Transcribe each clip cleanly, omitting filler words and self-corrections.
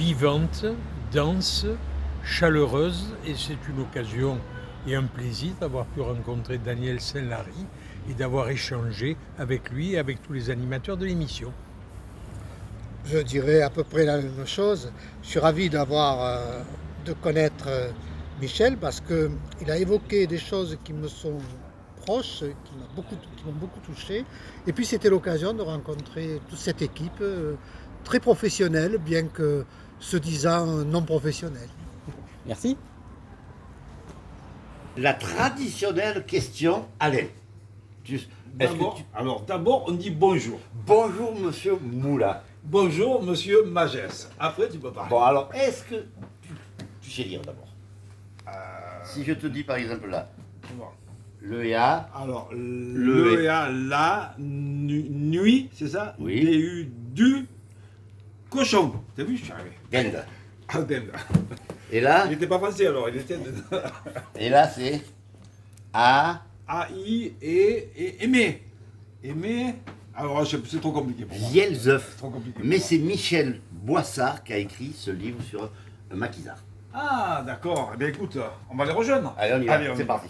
vivante, dense, chaleureuse, et c'est une occasion et un plaisir d'avoir pu rencontrer Daniel Saint-Lary et d'avoir échangé avec lui et avec tous les animateurs de l'émission. Je dirais à peu près la même chose. Je suis ravi de connaître Michel parce qu'il a évoqué des choses qui me sont proches, qui m'ont beaucoup touché. Et puis c'était l'occasion de rencontrer toute cette équipe très professionnelle, bien que se disant non professionnelle. Merci. La traditionnelle question, Alain. D'abord, on dit bonjour. Bonjour, monsieur Moula. Bonjour, monsieur Magès. Après, tu peux parler. Bon, alors, est-ce que tu sais lire d'abord Si je te dis, par exemple, là, le ya. Alors, le ya, la, nuit, c'est ça? Oui. D-U, du, cochon. T'as vu, je suis arrivé. Dinde. Ah, dinde. Et là Il n'était pas français alors, il était. Et là, c'est A. A-I et aimer. Aimer. Alors, c'est trop compliqué pour moi. Vielzeuf. Trop compliqué. Mais c'est Michel Boissard qui a écrit ce livre sur un maquisard. Ah, d'accord. Eh bien, écoute, on va les rejoindre. Allez, on y va. Allez, on C'est y va. parti.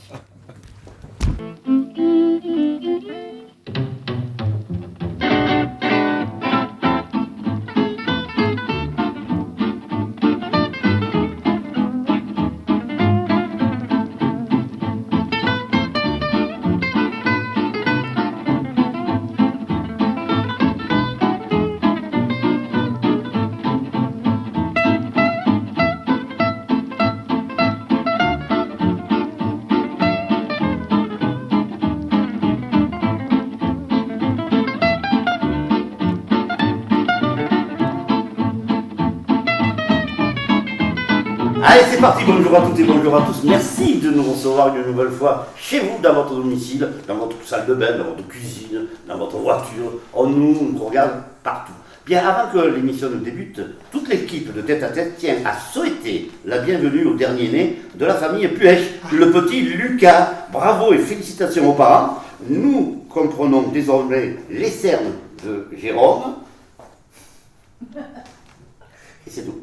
Allez, c'est parti, bonjour à toutes et bonjour à tous. Merci de nous recevoir une nouvelle fois chez vous, dans votre domicile, dans votre salle de bain, dans votre cuisine, dans votre voiture. On nous regarde partout. Bien, avant que l'émission ne débute, toute l'équipe de Tête à Tête tient à souhaiter la bienvenue au dernier né de la famille Puech, le petit Lucas. Bravo et félicitations aux parents. Nous comprenons désormais les cernes de Jérôme. Et c'est tout.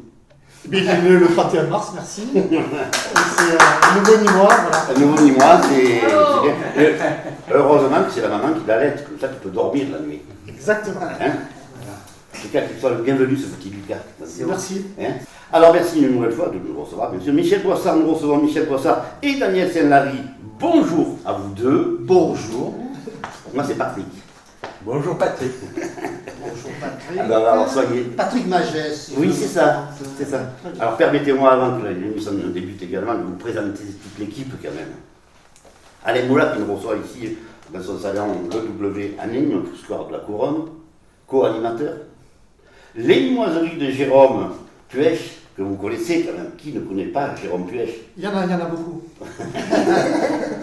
Il est né le 31 mars, merci. C'est un nouveau Nîmois, voilà. Un nouveau Nîmois, c'est bien. Heureusement que c'est la maman qui l'allait, comme ça tu peux dormir la nuit. Exactement. Hein? En tout cas, qu'il soit le bienvenu, ce petit Lucas. Merci. Hein? Alors, merci une nouvelle fois de nous recevoir. Monsieur Michel Boissard, nous recevons Michel Boissard et Daniel Saint-Lary. Bonjour à vous deux. Bonjour. Moi, c'est Patrick. Bonjour Patrick. Bonjour Patrick. Alors, soyez. Patrick Magès. Oui, c'est ça. C'est ça. Alors, permettez-moi, avant que l'émission ne débute également, de vous présenter toute l'équipe quand même. Alain Moula, qui nous reçoit ici dans son salon EW à Nîmes, au square de la Couronne, co-animateur. Les Limoiseries de Jérôme Puech, que vous connaissez quand même. Qui ne connaît pas Jérôme Puech? Il y en a beaucoup.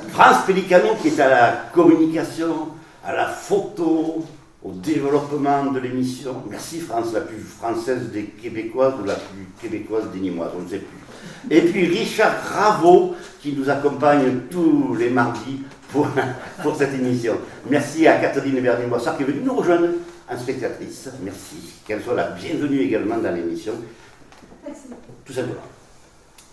France Pélicano, qui est à la communication, à la photo, au développement de l'émission. Merci France, la plus française des Québécoises ou la plus québécoise des Nîmoises, on ne sait plus. Et puis Richard Raveau, qui nous accompagne tous les mardis pour cette émission. Merci à Catherine Verdin-Boissard qui est venue nous rejoindre en spectatrice. Merci. Qu'elle soit la bienvenue également dans l'émission. Tout simplement.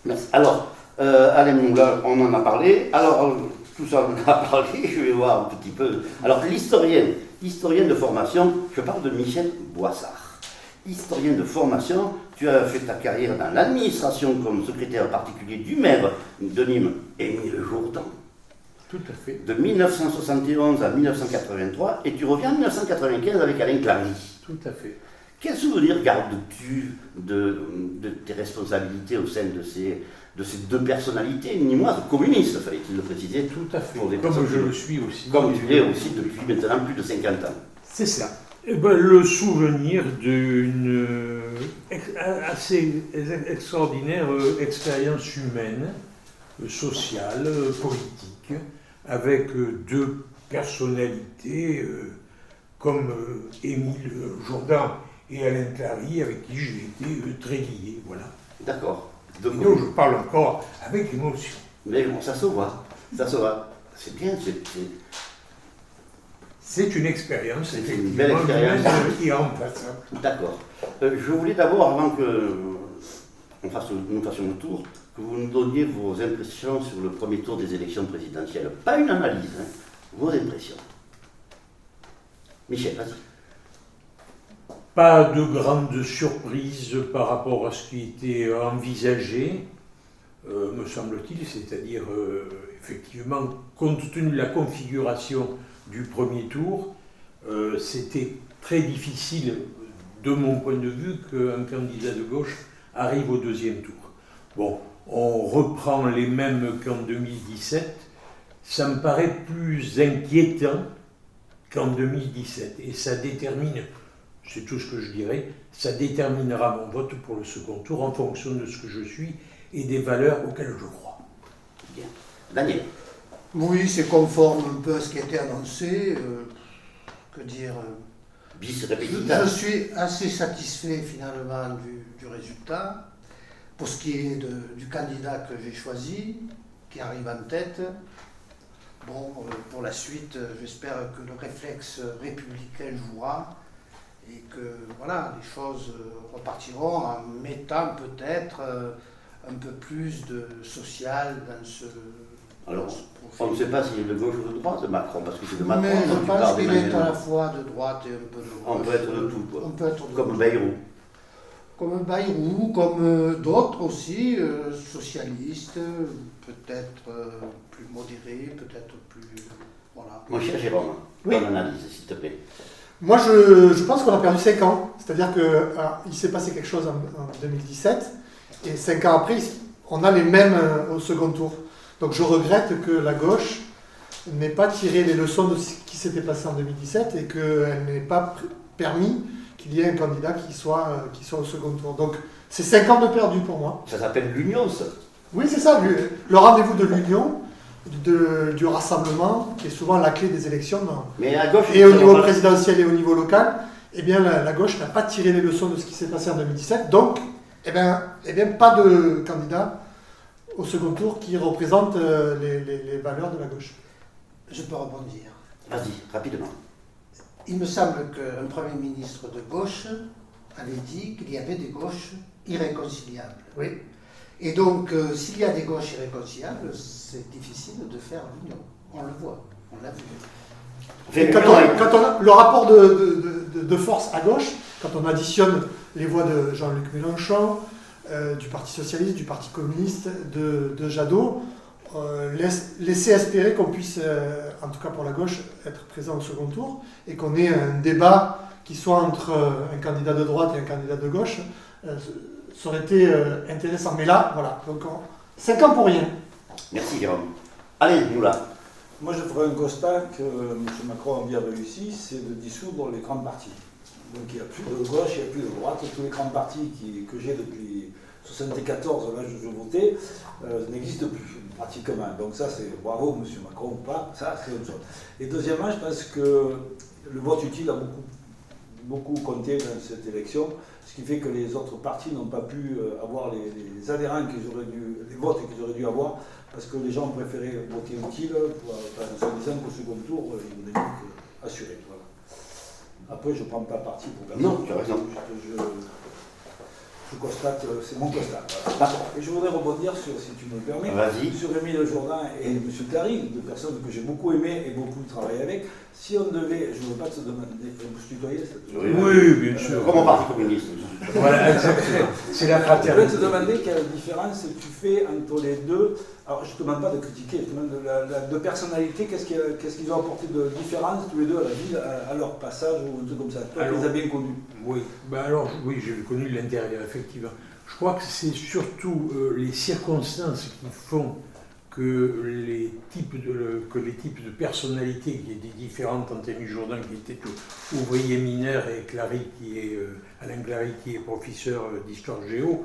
Merci. Alors, Alain Moula, on en a parlé. Alors, tout ça, on en a parlé. Je vais voir un petit peu. Alors, l'historien de formation, je parle de Michel Boissard. Historien de formation, tu as fait ta carrière dans l'administration comme secrétaire particulier du maire de Nîmes, Émile Jourdan. Tout à fait. De 1971 à 1983, et tu reviens en 1995 avec Alain Clary. Tout à fait. Quel souvenir gardes-tu de tes responsabilités au sein de ces deux personnalités nîmoises, communistes, fallait-il le préciser? Tout à fait. Pour des Comme personnes je le suis aussi. Comme tu l'es aussi depuis maintenant plus de 50 ans. C'est ça. Eh ben, le souvenir d'une assez extraordinaire expérience humaine, sociale, politique, avec deux personnalités comme Émile Jourdan et Alain Clary, avec qui j'ai été très lié. Voilà. D'accord. Et donc je parle encore avec émotion. Mais bon, ça se voit. Ça se voit. C'est bien, C'est une expérience, C'est une effectivement, belle expérience. lui-même qui est remplaçable. D'accord. Je voulais d'abord, avant que nous fassions le tour, que vous nous donniez vos impressions sur le premier tour des élections présidentielles. Pas une analyse, hein, vos impressions. Michel, vas-y. Pas de grande surprise par rapport à ce qui était envisagé, me semble-t-il, c'est-à-dire effectivement, compte tenu de la configuration du premier tour, c'était très difficile, de mon point de vue, qu'un candidat de gauche arrive au deuxième tour. Bon, on reprend les mêmes qu'en 2017, ça me paraît plus inquiétant qu'en 2017, et ça détermine, c'est tout ce que je dirais, ça déterminera mon vote pour le second tour en fonction de ce que je suis et des valeurs auxquelles je crois. Bien. Daniel. Oui, c'est conforme un peu à ce qui a été annoncé. Que dire Bis je repetita. suis assez satisfait finalement du résultat. Pour ce qui est du candidat que j'ai choisi, qui arrive en tête, bon, pour la suite, j'espère que le réflexe républicain jouera et que voilà, les choses repartiront en mettant peut-être un peu plus de social dans ce. Alors, dans ce on ne profil. sait pas s'il est de gauche ou de droite, Macron, parce que c'est de Macron Mais dont je tu pense parles qu'il est à la d'Emmanuel. fois de droite et un peu de gauche. On peut être de tout, quoi. On peut être de Comme gauche. Bayrou. Comme Bayrou, comme d'autres aussi, socialistes, peut-être plus modérés, peut-être plus. Voilà. Mon cher Jérôme, Oui. ton analyse, s'il te plaît. Moi, je pense qu'on a perdu 5 ans. C'est-à-dire qu'il s'est passé quelque chose en 2017, et 5 ans après, on a les mêmes au second tour. Donc je regrette que la gauche n'ait pas tiré les leçons de ce qui s'était passé en 2017 et qu'elle n'ait pas permis qu'il y ait un candidat qui soit au second tour. Donc c'est 5 ans de perdu pour moi. Ça s'appelle l'union, ça. Oui, c'est ça, le rendez-vous de l'union, du rassemblement, qui est souvent la clé des élections, Mais à gauche, et au ça niveau va pas- présidentiel et au niveau local, eh bien la gauche n'a pas tiré les leçons de ce qui s'est passé en 2017, donc eh bien, pas de candidat au second tour qui représente les valeurs de la gauche. Je peux rebondir. Vas-y, rapidement. Il me semble qu'un Premier ministre de gauche avait dit qu'il y avait des gauches irréconciliables. Oui. Et donc, s'il y a des gauches irréconciliables, c'est difficile de faire l'union. On le voit, on l'a vu. Et quand on a le rapport de force à gauche, quand on additionne les voix de Jean-Luc Mélenchon, du Parti Socialiste, du Parti Communiste, de Jadot, laisser espérer qu'on puisse, en tout cas pour la gauche, être présent au second tour, et qu'on ait un débat qui soit entre un candidat de droite et un candidat de gauche, ça aurait été intéressant. Mais là, voilà, donc 5 ans pour rien. Merci Jérôme. Allez, nous là. Moi, je ferai un constat que M. Macron a bien réussi, c'est de dissoudre les grandes partis. Donc il n'y a plus de gauche, il n'y a plus de droite. Tous les grands partis que j'ai depuis 1974, l'âge où je votais, n'existent plus, pratiquement. Donc ça, c'est bravo, M. Macron ou pas, ça, c'est autre chose. Et deuxièmement, je pense que le vote utile a beaucoup compté dans cette élection, ce qui fait que les autres partis n'ont pas pu avoir les adhérents qu'ils auraient dû, les votes qu'ils auraient dû avoir, parce que les gens ont préféré voter utile en se disant qu'au second tour, ils n'avaient assuré. Voilà. Après, je ne prends pas parti pour personne. Non, tu as raison. Je constate, c'est mon constat. Voilà. D'accord. Et je voudrais rebondir sur, si tu me le permets, Vas-y. sur Émile Jourdain et M. Clary, deux personnes que j'ai beaucoup aimées et beaucoup travaillé avec. Si on devait, je ne veux pas te demander, vous se tutoyer, ça te- Oui, bien sûr. Comme au Parti communiste. Voilà, exactement. C'est la Je voulais fraternité. te demander quelle différence tu fais entre les deux. Alors, je ne te demande pas de critiquer, je te demande de personnalité. Qu'est-ce qu'ils ont apporté de différence tous les deux à la ville, à leur passage ou un truc comme ça. Toi, tu Alors, les as bien connus. Oui, oui, j'ai connu de l'intérieur, effectivement. Je crois que c'est surtout les circonstances qui font que les types de personnalités qui étaient différentes entre Émile Jourdain, qui était ouvrier mineur, et Alain Clary, qui est professeur d'histoire géo,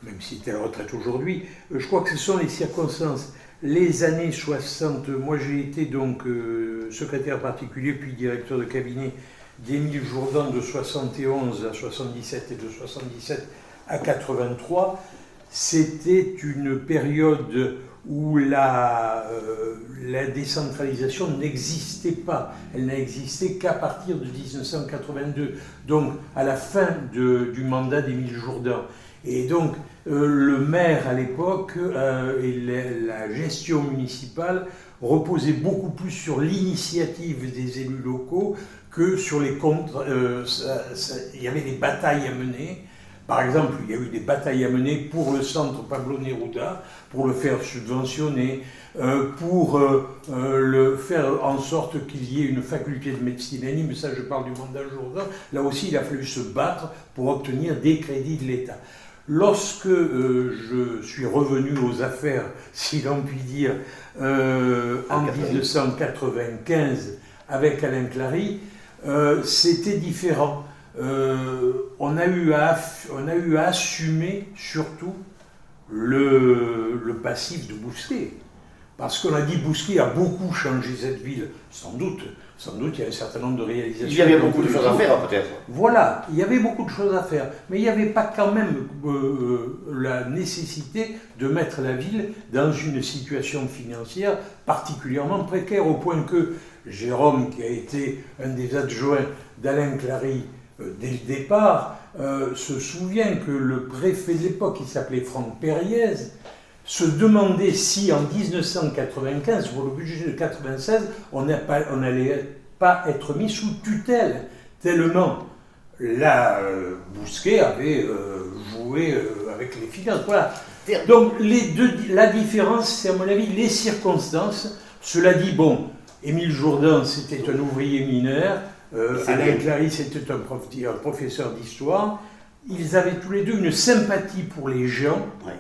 même s'il est à la retraite aujourd'hui, je crois que ce sont les circonstances. Les années 60, moi j'ai été donc secrétaire particulier, puis directeur de cabinet d'Émile Jourdain de 71 à 77 et de 77 à 83. C'était une période où la décentralisation n'existait pas. Elle n'a existé qu'à partir de 1982, donc à la fin du mandat d'Émile Jourdan. Et donc le maire à l'époque et la gestion municipale reposaient beaucoup plus sur l'initiative des élus locaux que sur les contre. Il y avait des batailles à mener. Par exemple, il y a eu des batailles à mener pour le centre Pablo Neruda, pour le faire subventionner, pour le faire en sorte qu'il y ait une faculté de médecine à Nîmes, mais ça je parle du mandat Jourdan. Là aussi, il a fallu se battre pour obtenir des crédits de l'État. Lorsque je suis revenu aux affaires, si l'on peut dire, en 1995 avec Alain Clary, c'était différent. On a eu à assumer surtout le passif de Bousquet. Parce qu'on a dit Bousquet a beaucoup changé cette ville, sans doute il y a un certain nombre de réalisations. Il y avait beaucoup de choses à faire peut-être. Voilà, il y avait beaucoup de choses à faire, mais il n'y avait pas quand même la nécessité de mettre la ville dans une situation financière particulièrement précaire, au point que Jérôme, qui a été un des adjoints d'Alain Clary dès le départ, se souvient que le préfet de l'époque, qui s'appelait Franck Périez, se demandait si en 1995, pour le budget de 1996, on n'allait pas être mis sous tutelle, tellement Bousquet avait joué avec les finances. Voilà. Donc la différence, c'est à mon avis les circonstances. Cela dit, bon, Émile Jourdan, c'était un ouvrier mineur, Alain Clary, c'était un professeur d'histoire. Ils avaient tous les deux une sympathie pour les gens. Ouais.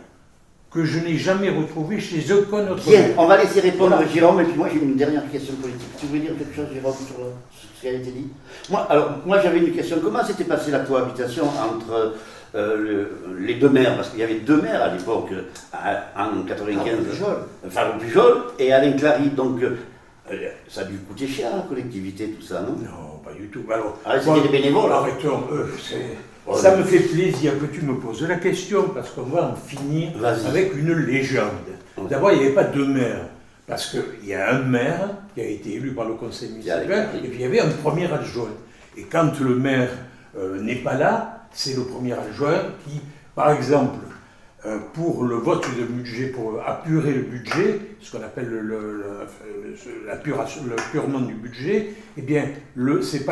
Que je n'ai jamais retrouvé chez aucun autre. Bien, on va laisser répondre Jérôme, et puis moi j'ai une dernière question politique. Tu voulais dire quelque chose, Jérôme, sur ce qui a été dit? Moi j'avais une question. Comment s'était passée la cohabitation entre les deux maires? Parce qu'il y avait deux maires à l'époque, en 95, Fabien Pujol et Alain Clary. Donc ça a dû coûter cher à la collectivité, tout ça, non? Non, pas du tout. Alors, c'était des bénévoles. Arrêtons, ça me fait plaisir que tu me poses la question, parce qu'on va en finir avec une légende. D'abord, il n'y avait pas deux maires, parce qu'il y a un maire qui a été élu par le conseil municipal, et puis il y avait un premier adjoint. Et quand le maire n'est pas là, c'est le premier adjoint qui, par exemple, pour le budget, pour apurer le budget, ce qu'on appelle l'apurement du budget, eh bien, c'est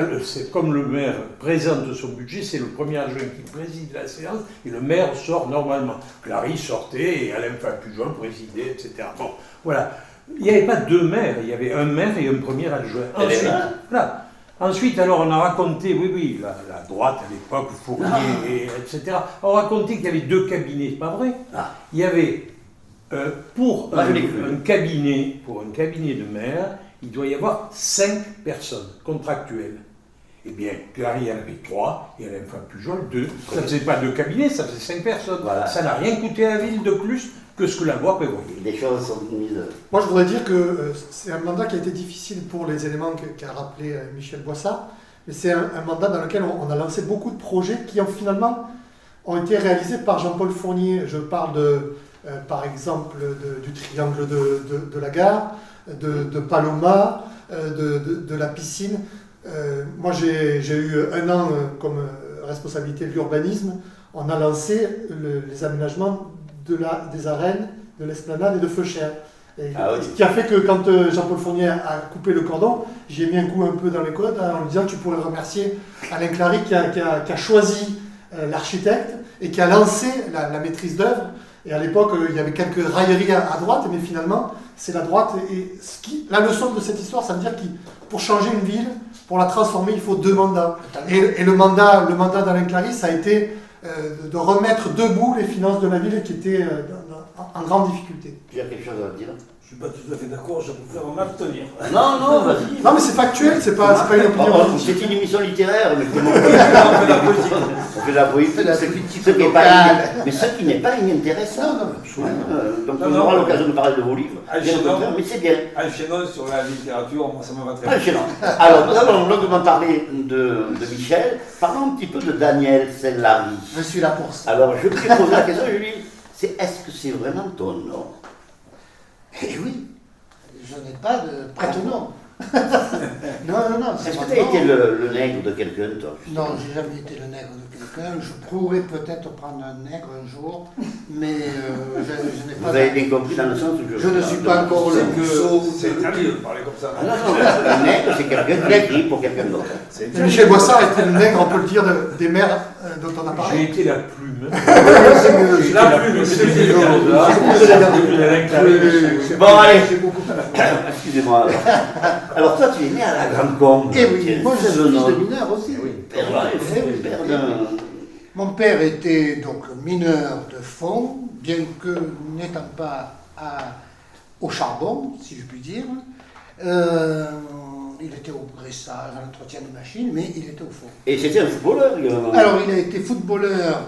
comme le maire présente son budget, c'est le premier adjoint qui préside la séance, et le maire sort normalement. Clary sortait, et Alain Pujol présidait, etc. Bon, voilà. Il n'y avait pas deux maires, il y avait un maire et un premier adjoint. Ensuite, alors, on a raconté, la droite à l'époque, Fournier, etc. On a raconté qu'il y avait deux cabinets, c'est pas vrai. Il y avait, pour un cabinet de maire, il doit y avoir 5 personnes contractuelles. Eh bien, Clary en avait 3 et Alain Pujol 2. Ça ne faisait pas 2 cabinets, ça faisait 5 personnes. Voilà. Ça n'a rien coûté à la ville de plus que ce que la loi prévoyait. Les choses sont mises. Moi, je voudrais dire que c'est un mandat qui a été difficile pour les éléments qu'a rappelé Michel Boissat, mais c'est un mandat dans lequel on a lancé beaucoup de projets qui ont été réalisés par Jean-Paul Fournier. Je parle par exemple du triangle de la gare, de Paloma, de la piscine. Moi, j'ai eu un an comme responsabilité de l'urbanisme. On a lancé les aménagements des arènes, de l'esplanade et de Feuchères. Ce qui a fait que quand Jean-Paul Fournier a coupé le cordon, j'ai mis un coup un peu dans les côtes en lui disant que tu pourrais remercier Alain Clary qui a choisi l'architecte et qui a lancé la maîtrise d'œuvre. Et à l'époque, il y avait quelques railleries à droite, mais finalement, c'est la droite. Et la leçon de cette histoire, ça veut dire que pour changer une ville, pour la transformer, il faut 2 mandats. Et le mandat d'Alain Clary, ça a été de remettre debout les finances de la ville qui étaient en grande difficulté. Tu as quelque chose à dire? Je ne suis pas tout à fait d'accord, je préfère m'abstenir. Non, vas-y. Non, mais c'est factuel, c'est pas une opinion. C'est une émission littéraire, mais on fait la politique. On fait la politique, mais ce qui n'est pas inintéressant. Donc on aura l'occasion de parler de vos livres, mais c'est bien. Enchaînons sur la littérature, moi ça me va très bien. Alors, nous allons longuement parler de Michel. Parlons un petit peu de Daniel Sellary. Je suis là pour ça. Alors, je lui ai posé la question, je lui ai dit, est-ce que c'est vraiment ton nom? Eh oui, je n'ai pas de prête-nom. non, c'est Est-ce que mon tu as nom. été le nègre de quelqu'un, toi justement Non, j'ai jamais été le nègre de quelqu'un. Je pourrais peut-être prendre un nègre un jour, mais je n'ai Vous pas. avez bien compris dans le sens où Je ne suis pas encore le Rousseau. C'est italien de parler comme ça. Ah non, non, un nègre, c'est quelqu'un qui écrit pour quelqu'un d'autre. Michel Boissard était le nègre, on peut le dire, des maires dont on a J'ai parlé. été la plume. C'est mieux. J'ai été La plume, c'est c'était mieux. Bon, allez, excusez-moi. Alors, toi, tu es né à la Grande Combe. Eh Tu oui, es moi je suis fils Févenol. de mineur aussi. Père père d'un... Mon père était donc mineur de fond, bien que n'étant pas au charbon, si je puis dire. Il était au graissage, à l'entretien des machines, mais il était au fond. Et c'était un footballeur également. Alors, il a été footballeur,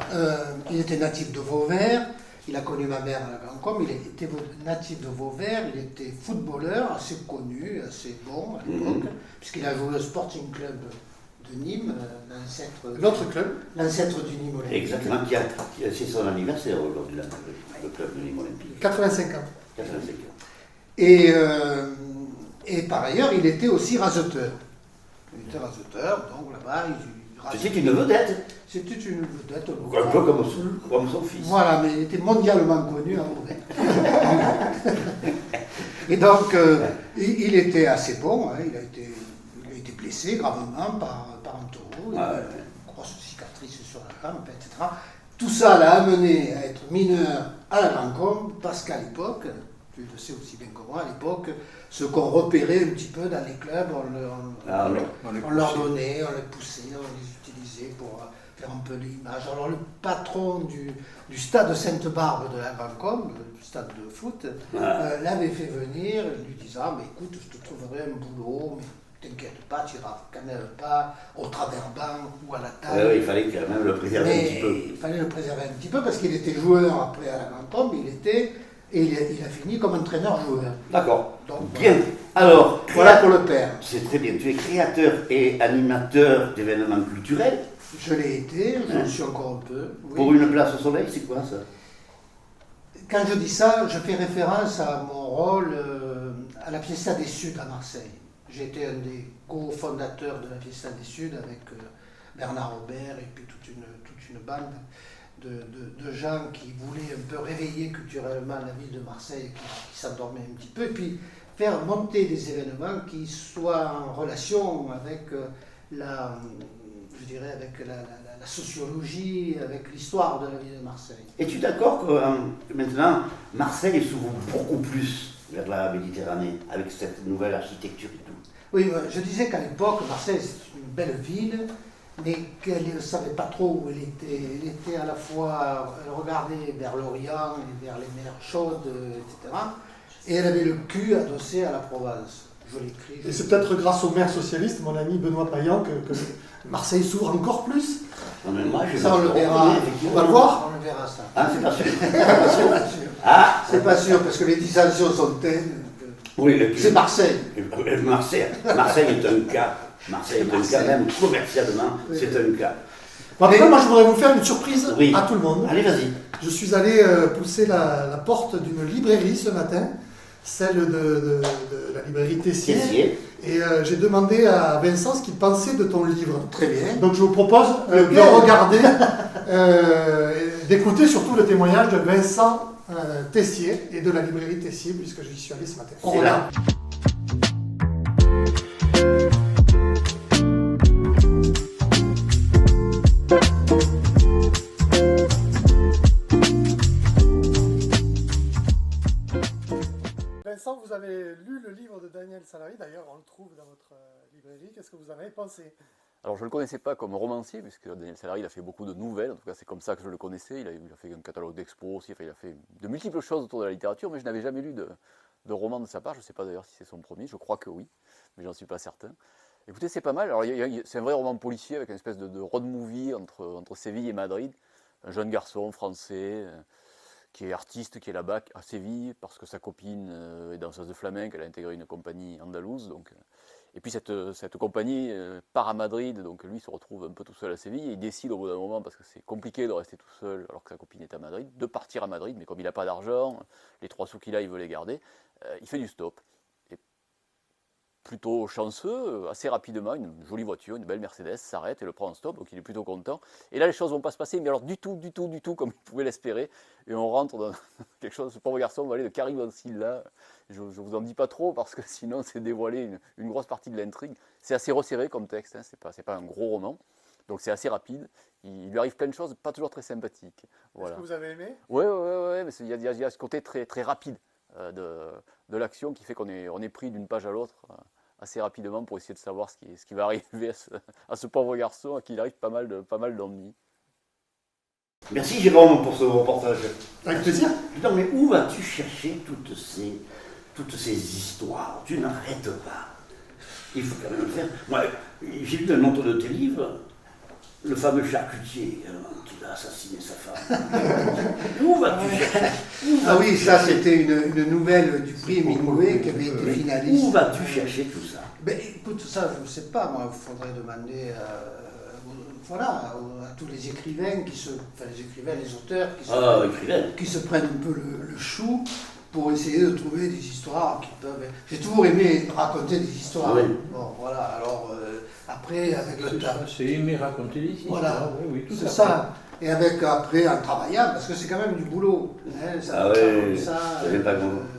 il était natif de Vauvert, il a connu ma mère à la Grande Combe, il était natif de Vauvert, il était footballeur assez connu, assez bon à l'époque, puisqu'il a joué au Sporting Club de Nîmes, L'autre club. l'ancêtre du Nîmes Olympique. Exactement, c'est son anniversaire aujourd'hui, là, le club de Nîmes Olympique. 85 ans. 85 ans. Et par ailleurs, il était aussi raseteur. Il était raseteur, donc là-bas, il rasait. C'était une vedette, C'était une vedette. un peu comme son fils. Voilà, mais il était mondialement connu à Vauvert. Et donc, il était assez bon, hein, il a été blessé gravement par un taureau, il a une grosse cicatrice sur la jambe, etc. Tout ça l'a amené à être mineur à la Grande Combe, parce qu'à l'époque, tu le sais aussi bien que moi, à l'époque, ce qu'on repérait un petit peu dans les clubs, on leur donnait, on les poussait, on les utilisait pour faire un peu l'image. Alors le patron du stade Sainte-Barbe de la Grande Combe, le stade de foot, l'avait fait venir, lui disant, mais écoute, je te trouverai un boulot, mais t'inquiète pas, tu iras quand même pas au travers-banc ou à la table. Il fallait quand même le préserver un petit peu. Il fallait le préserver un petit peu parce qu'il était joueur après à la Grande Combe, il a fini comme entraîneur-joueur. D'accord. Donc, Bien. Alors, voilà pour le père. c'est très bien. Tu es créateur et animateur d'événements culturels. Je l'ai été, je le suis encore un peu. Oui. Pour une place au soleil, c'est quoi ça? Quand je dis ça, je fais référence à mon rôle à la Fiesta des Suds à Marseille. J'étais un des cofondateurs de la Fiesta des Suds avec Bernard Robert et puis toute une bande de gens qui voulaient un peu réveiller culturellement la ville de Marseille, qui s'endormait un petit peu, et puis faire monter des événements qui soient en relation avec la sociologie, avec l'histoire de la ville de Marseille. Es-tu d'accord que maintenant, Marseille s'ouvre beaucoup plus vers la Méditerranée, avec cette nouvelle architecture et tout? Oui, je disais qu'à l'époque, Marseille, c'est une belle ville, mais qu'elle ne savait pas trop où elle était. Elle était à la fois, elle regardait vers l'Orient et vers les mers chaudes, etc. Et elle avait le cul adossé à la Provence. Je l'écris. Et c'est peut-être grâce au maire socialiste, mon ami Benoît Payan, que Marseille s'ouvre encore plus. Non, mais moi, je Ça, on le verra. On va le voir. On le verra, ça. Ah, c'est pas sûr. C'est pas sûr. Ah, C'est pas sûr, parce que les dissensions sont telles. oui, et puis- C'est Marseille. Marseille est un cas. Marseille est un cas, même commercialement, Oui. c'est un cas. Bon, après, moi, je voudrais vous faire une surprise Oui. à tout le monde. Allez, vas-y. Je suis allé pousser la porte d'une librairie ce matin, celle de la librairie Tessier. Tessier. Et j'ai demandé à Vincent ce qu'il pensait de ton livre. Très bien. Donc je vous propose de Lequel regarder, et d'écouter surtout le témoignage de Vincent Tessier et de la librairie Tessier, puisque j'y suis allé ce matin. On C'est regarde. là. Vincent, vous avez lu le livre de Daniel Salary, d'ailleurs on le trouve dans votre librairie. Qu'est-ce que vous en avez pensé? Alors je ne le connaissais pas comme romancier, puisque Daniel Salary il a fait beaucoup de nouvelles, en tout cas c'est comme ça que je le connaissais, il a fait un catalogue d'expos aussi, enfin, il a fait de multiples choses autour de la littérature, mais je n'avais jamais lu de roman de sa part, je ne sais pas d'ailleurs si c'est son premier, je crois que oui, mais j'en suis pas certain. Écoutez, c'est pas mal, alors c'est un vrai roman policier avec une espèce de road movie entre Séville et Madrid, un jeune garçon français qui est artiste, qui est là-bas à Séville, parce que sa copine est danseuse de flamenco, elle a intégré une compagnie andalouse, donc... Et puis cette compagnie part à Madrid, donc lui se retrouve un peu tout seul à Séville, et il décide au bout d'un moment, parce que c'est compliqué de rester tout seul alors que sa copine est à Madrid, de partir à Madrid, mais comme il n'a pas d'argent, les 3 sous qu'il a, il veut les garder, il fait du stop. Et plutôt chanceux, assez rapidement, une jolie voiture, une belle Mercedes s'arrête et le prend en stop, donc il est plutôt content. Et là, les choses ne vont pas se passer, mais alors du tout comme il pouvait l'espérer. Et on rentre dans quelque chose, ce pauvre garçon va aller de Caribe-Ancilla. Je ne vous en dis pas trop, parce que sinon c'est dévoiler une grosse partie de l'intrigue. C'est assez resserré comme texte, hein, c'est pas un gros roman, donc c'est assez rapide. Il lui arrive plein de choses, pas toujours très sympathiques. Voilà. Est-ce que vous avez aimé? Ouais, mais il y a ce côté très, très rapide de l'action qui fait qu'on est pris d'une page à l'autre assez rapidement pour essayer de savoir ce qui va arriver à ce pauvre garçon à qui il arrive pas mal d'ennuis. Merci Jérôme pour ce reportage. Avec plaisir. Non mais où vas-tu chercher toutes ces histoires? Tu n'arrêtes pas. Il faut quand même le faire. Moi, j'ai lu un autre de tes livres, le fameux charcutier qui va assassiner sa femme. Où vas-tu chercher? Ah oui, ça c'était une nouvelle du prix Hemingway qui avait été finaliste. Où vas-tu chercher tout ça? Ben, écoute, ça je ne sais pas, moi il faudrait demander à tous les écrivains, les auteurs qui se prennent un peu le chou pour essayer de trouver des histoires qui peuvent... J'ai toujours aimé raconter des histoires. Oui. Bon, voilà, alors après, avec le temps... C'est aimer raconter des histoires. Voilà, oui, tout c'est à ça. Et avec, après, en travaillant, parce que c'est quand même du boulot. Hein, ça, oui, ça,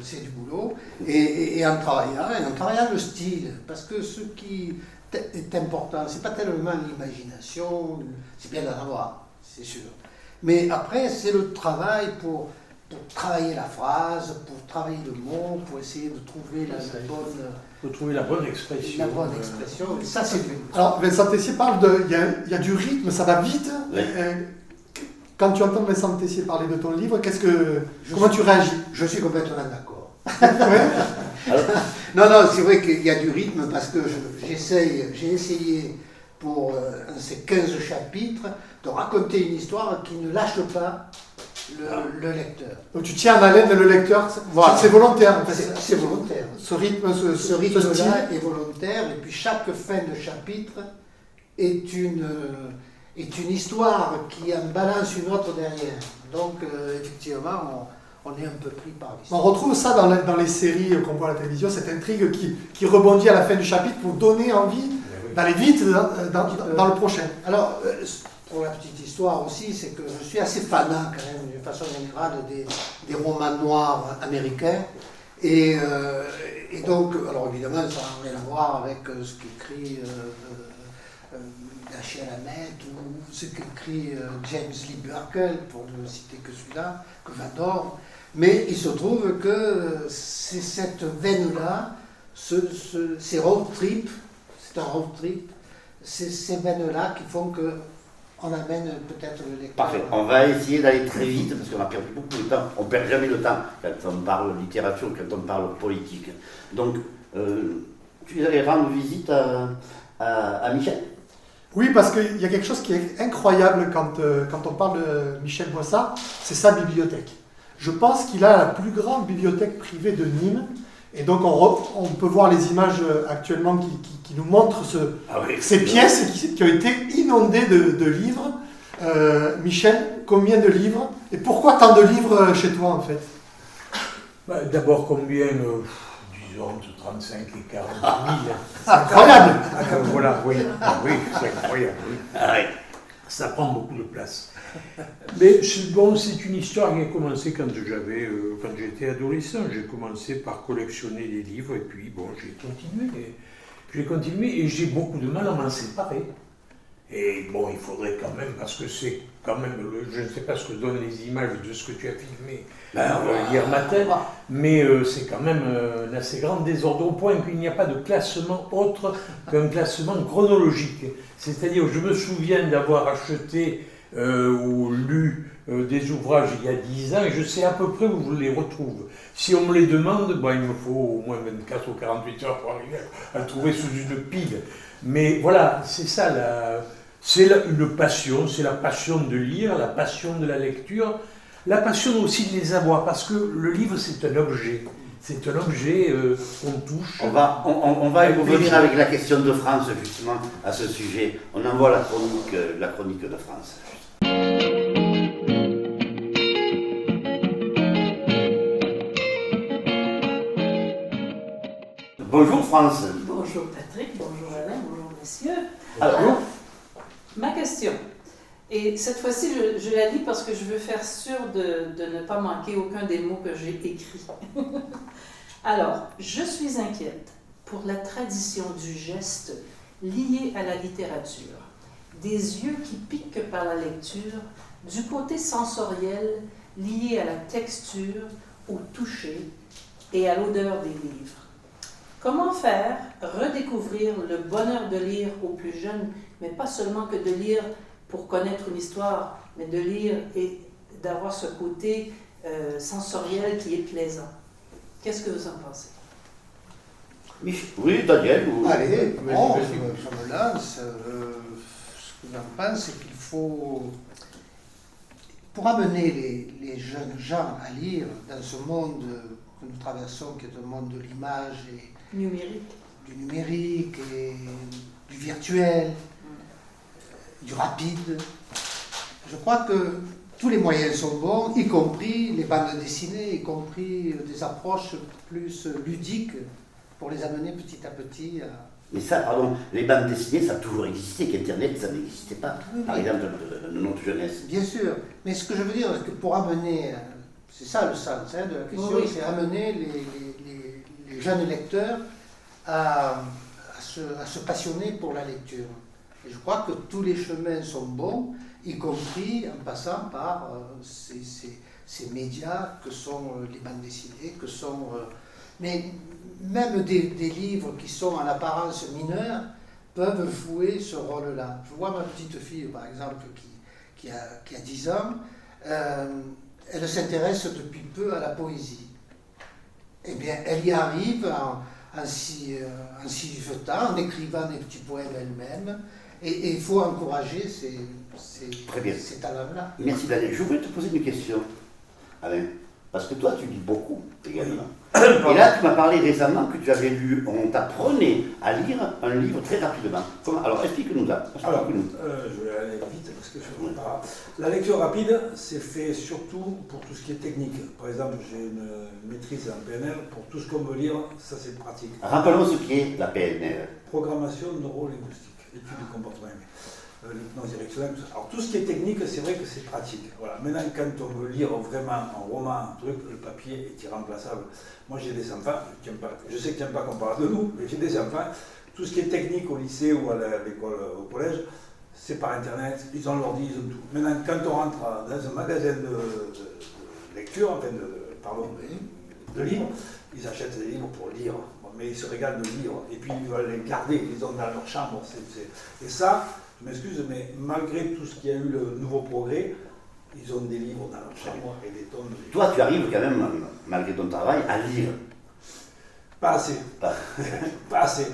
c'est du boulot. Et en travaillant le style, parce que ce qui est important, c'est pas tellement l'imagination, c'est bien d'en avoir, c'est sûr. Mais après, c'est le travail pour travailler la phrase, pour travailler le mot, pour essayer de trouver la bonne expression. La bonne expression, et ça c'est bien. Alors, Vincent Tessier parle il y a du rythme, ça va vite. Oui. Quand tu entends Vincent Tessier parler de ton livre, comment tu réagis? Je suis complètement d'accord. Ouais. Non, c'est vrai qu'il y a du rythme parce que j'ai essayé pour ces 15 chapitres de raconter une histoire qui ne lâche pas le lecteur. Donc tu tiens en haleine le lecteur, voilà. C'est volontaire. En fait. C'est volontaire. Ce rythme, ce style rythme-là est volontaire, et puis chaque fin de chapitre est une histoire qui en balance une autre derrière. Donc effectivement, on est un peu pris par l'histoire. On retrouve ça dans les séries qu'on voit à la télévision, cette intrigue qui rebondit à la fin du chapitre pour donner envie d'aller vite dans le prochain. Alors, pour la petite histoire aussi, c'est que je suis assez fanat quand même, d'une façon générale, des romans noirs américains. Et donc, alors évidemment, ça n'a rien à voir avec ce qu'écrit Dashiell Hammett ou ce qu'écrit James Lee Burkle, pour ne citer que celui-là, que j'adore. Mais il se trouve que c'est cette veine-là, ces road trips, c'est un road trip, c'est ces veines-là qui font que on amène peut-être le lecteur. Parfait. On va essayer d'aller très vite parce qu'on a perdu beaucoup de temps. On ne perd jamais le temps quand on parle littérature, quand on parle politique. Donc, tu allais rendre visite à Michel? Oui, parce qu'il y a quelque chose qui est incroyable quand on parle de Michel Boissard, c'est sa bibliothèque. Je pense qu'il a la plus grande bibliothèque privée de Nîmes. Et donc on peut voir les images actuellement qui nous montrent ces pièces qui ont été inondées de livres. Michel, combien de livres? Et pourquoi tant de livres chez toi en fait? D'abord combien disons entre 35 et 40 000. Incroyable. Voilà, oui, c'est incroyable. Oui. Ça prend beaucoup de place. Mais bon, c'est une histoire qui a commencé quand j'étais adolescent. J'ai commencé par collectionner les livres et puis bon, j'ai continué et j'ai beaucoup de mal à m'en séparer. Et bon, il faudrait quand même, parce que c'est quand même, je ne sais pas ce que donnent les images de ce que tu as filmé hier matin, mais c'est quand même un assez grand désordre au point qu'il n'y a pas de classement autre qu'un classement chronologique. C'est-à-dire, je me souviens d'avoir acheté ou lu des ouvrages il y a 10 ans et je sais à peu près où je les retrouve. Si on me les demande, il me faut au moins 24 ou 48 heures pour arriver à le trouver sous une pile. Mais voilà, c'est ça, une passion, c'est la passion de lire, la passion de la lecture, la passion aussi de les avoir, parce que le livre c'est un objet. C'est un objet qu'on touche. On va y revenir avec la question de France, justement, à ce sujet. On envoie la chronique de France. Bonjour France. Bonjour Patrick, bonjour Alain, bonjour messieurs. Alors, ma question, et cette fois-ci je la lis parce que je veux faire sûr de ne pas manquer aucun des mots que j'ai écrits. Alors, je suis inquiète pour la tradition du geste lié à la littérature, des yeux qui piquent par la lecture, du côté sensoriel lié à la texture, au toucher et à l'odeur des livres. Comment faire redécouvrir le bonheur de lire aux plus jeunes, mais pas seulement que de lire pour connaître une histoire, mais de lire et d'avoir ce côté sensoriel qui est plaisant. Qu'est-ce que vous en pensez? oui, Daniel. Allez, bon, vas-y. je me lance. Ce que j'en pense, c'est qu'il faut, pour amener les jeunes gens à lire dans ce monde que nous traversons, qui est un monde de l'image et Numérique. du numérique et du virtuel, du rapide. Je crois que tous les moyens sont bons, y compris les bandes dessinées, y compris des approches plus ludiques pour les amener petit à petit à... Mais ça, pardon, les bandes dessinées, ça a toujours existé, qu'Internet, ça n'existait pas. Par exemple, de notre jeunesse. Bien sûr, mais ce que je veux dire, c'est que pour amener, c'est ça le sens de la question, Oui. c'est amener les jeunes lecteurs à se passionner pour la lecture. Et je crois que tous les chemins sont bons, y compris en passant par ces médias que sont les bandes dessinées, que sont... mais même des livres qui sont en apparence mineurs peuvent jouer ce rôle-là. Je vois ma petite fille, par exemple, qui a 10 ans, elle s'intéresse depuis peu à la poésie. Eh bien, elle y arrive en s'y jetant, en écrivant des petits poèmes elle-même, et il faut encourager Très bien. ces talents-là. Merci Daniel. Je voulais te poser une question, Alain. Parce que toi, tu lis beaucoup également. Et là, tu m'as parlé récemment que tu avais lu, on t'apprenait à lire un livre très rapidement. Alors, explique-nous ça. Alors, je vais aller vite parce que je ne sais pas. La lecture rapide, c'est fait surtout pour tout ce qui est technique. Par exemple, j'ai une maîtrise en PNL. Pour tout ce qu'on veut lire, ça c'est pratique. Rappelons ce qu'est la PNL. Programmation neuro-linguistique, étude du comportement humain. L'hypnose directionnelle, tout ça. Alors tout ce qui est technique, c'est vrai que c'est pratique. Voilà. Maintenant, quand on veut lire vraiment un roman, un truc, le papier est irremplaçable. Moi, j'ai des enfants, je sais que tu n'aimes pas qu'on parle de nous, mais j'ai des enfants. Tout ce qui est technique au lycée ou à l'école, au collège, c'est par Internet, ils ont l'ordi, ils ont tout. Maintenant, quand on rentre dans un magasin de lecture, enfin de livres, ils achètent des livres pour lire. Mais ils se régalent de lire, et puis ils veulent les garder, ils les ont dans leur chambre. Et ça, je m'excuse, mais malgré tout ce qu'il y a eu, le nouveau progrès, ils ont des livres dans leur chambre et des tonnes de livres. Toi, tu arrives quand même, malgré ton travail, à lire. Pas assez. Pas assez.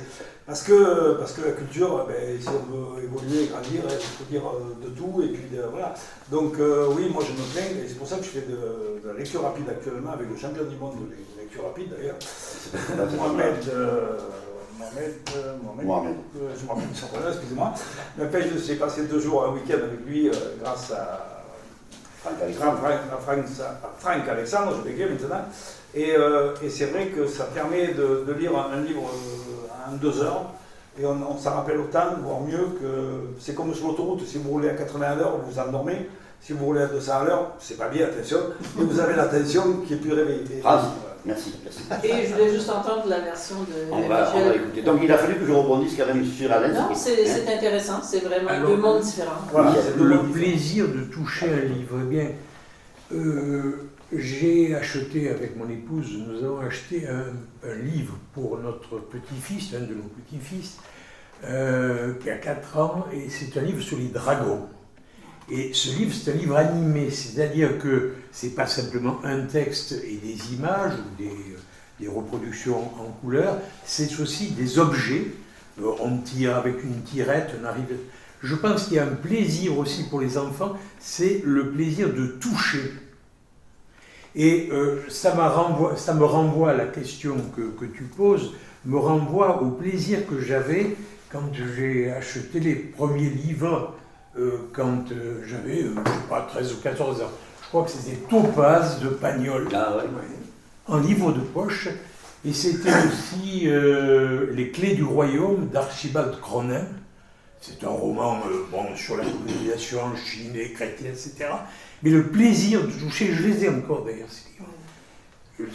Parce que la culture, si on veut évoluer et grandir, il faut dire de tout, et puis voilà. Donc oui, moi je me plains, et c'est pour ça que je fais de la lecture rapide actuellement, avec le champion du monde de lecture rapide d'ailleurs, Mohamed, je me rappelle de son prénom, excusez-moi. Mais après, j'ai passé 2 jours, un week-end avec lui, grâce à Franck Alexandre, je bégaye maintenant. Et c'est vrai que ça permet de lire un livre en 2 heures, et on s'en rappelle autant, voire mieux que c'est comme sur l'autoroute, si vous roulez à 80 à l'heure, vous vous endormez, si vous roulez à 200 à l'heure, c'est pas bien, attention, mais vous avez l'attention qui est plus réveillée. Merci. Et je voulais juste entendre la version de On va écouter. Donc il a fallu que je rebondisse quand même sur Alain. Non, c'est intéressant, c'est vraiment Alors, 2 mondes différents. Voilà, le plaisir de toucher un livre, eh bien, j'ai acheté avec mon épouse, nous avons acheté un livre pour notre petit-fils, un de nos petits-fils, qui a 4 ans, et c'est un livre sur les dragons. Et ce livre, c'est un livre animé, c'est-à-dire que c'est pas simplement un texte et des images ou des reproductions en couleur, c'est aussi des objets. On tire avec une tirette, on arrive. Je pense qu'il y a un plaisir aussi pour les enfants, c'est le plaisir de toucher. Et ça me renvoie à la question que tu poses, me renvoie au plaisir que j'avais quand j'ai acheté les premiers livres, quand j'avais, je ne sais pas, 13 ou 14 ans. Je crois que c'était Topaz de Pagnol, en livre de poche. Et c'était aussi Les Clés du Royaume d'Archibald Cronin. C'est un roman sur la colonisation en Chine, les chrétiens, etc. Mais le plaisir de toucher, je les ai encore d'ailleurs ces livres,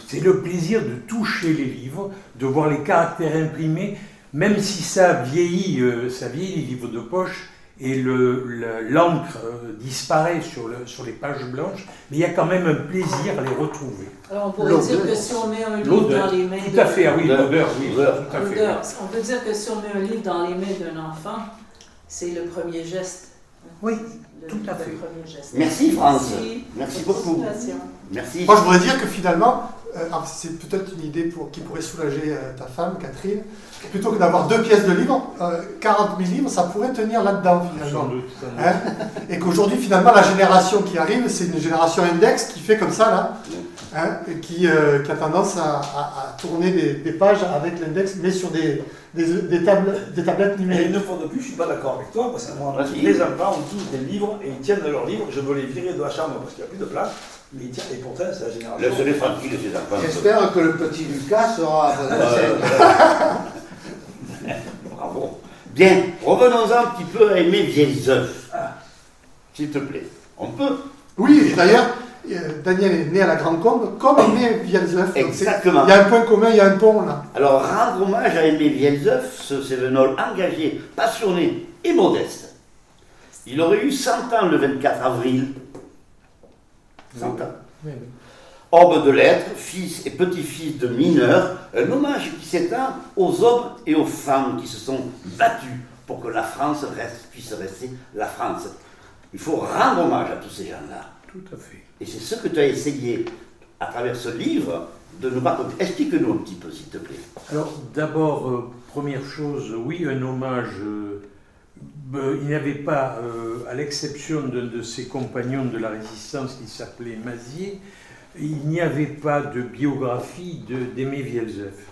c'est le plaisir de toucher les livres, de voir les caractères imprimés, même si ça vieillit les livres de poche, et l'encre disparaît sur les pages blanches, mais il y a quand même un plaisir à les retrouver. Alors on pourrait dire que si on met un livre dans les mains tout à fait, ah oui, l'odeur, oui, tout à fait. L'odeur. On peut dire que si on met un livre dans les mains d'un enfant, c'est le premier geste. Oui, tout à fait. Merci France. Merci beaucoup. Merci. Moi, je voudrais dire que finalement, c'est peut-être une idée qui pourrait soulager ta femme, Catherine. Plutôt que d'avoir 2 pièces de livres, 40 000 livres, ça pourrait tenir là-dedans, finalement. Sans doute. Hein, et qu'aujourd'hui, finalement, la génération qui arrive, c'est une génération index qui fait comme ça, là, hein, et qui a tendance à tourner des pages avec l'index, mais sur des tablettes Et numériques. une fois de plus, je ne suis pas d'accord avec toi, parce que moi, les enfants ont tous des livres et ils tiennent de leurs livres. Je veux les virer de la chambre parce qu'il n'y a plus de place. Mais ils tiennent, et pourtant, c'est la génération. Laisse-les tranquilles, ces enfants. J'espère que le petit Lucas sera... Bravo. Bien, revenons-en un petit peu à Aimé Vieilles-Oeufs. S'il te plaît. On peut. Oui, d'ailleurs, Daniel est né à la Grande Combe, comme Aimé Vieilles-Oeufs. Exactement. Il y a un point commun, il y a un pont là. Alors, rendre hommage à Aimé Vieilles-Oeufs, ce Cévenol engagé, passionné et modeste. Il aurait eu 100 ans le 24 avril. 100 ans. Oui. Homme de lettres, fils et petit-fils de mineurs, un hommage qui s'étend aux hommes et aux femmes qui se sont battus pour que la France puisse rester la France. Il faut rendre hommage à tous ces gens-là. Tout à fait. Et c'est ce que tu as essayé, à travers ce livre, de nous raconter. Explique-nous un petit peu, s'il te plaît. Alors, d'abord, première chose, oui, un hommage. Il n'y avait pas, à l'exception d'un de ses compagnons de la Résistance qui s'appelait Mazier, il n'y avait pas de biographie d'Aimé Vieilles-Oeufs.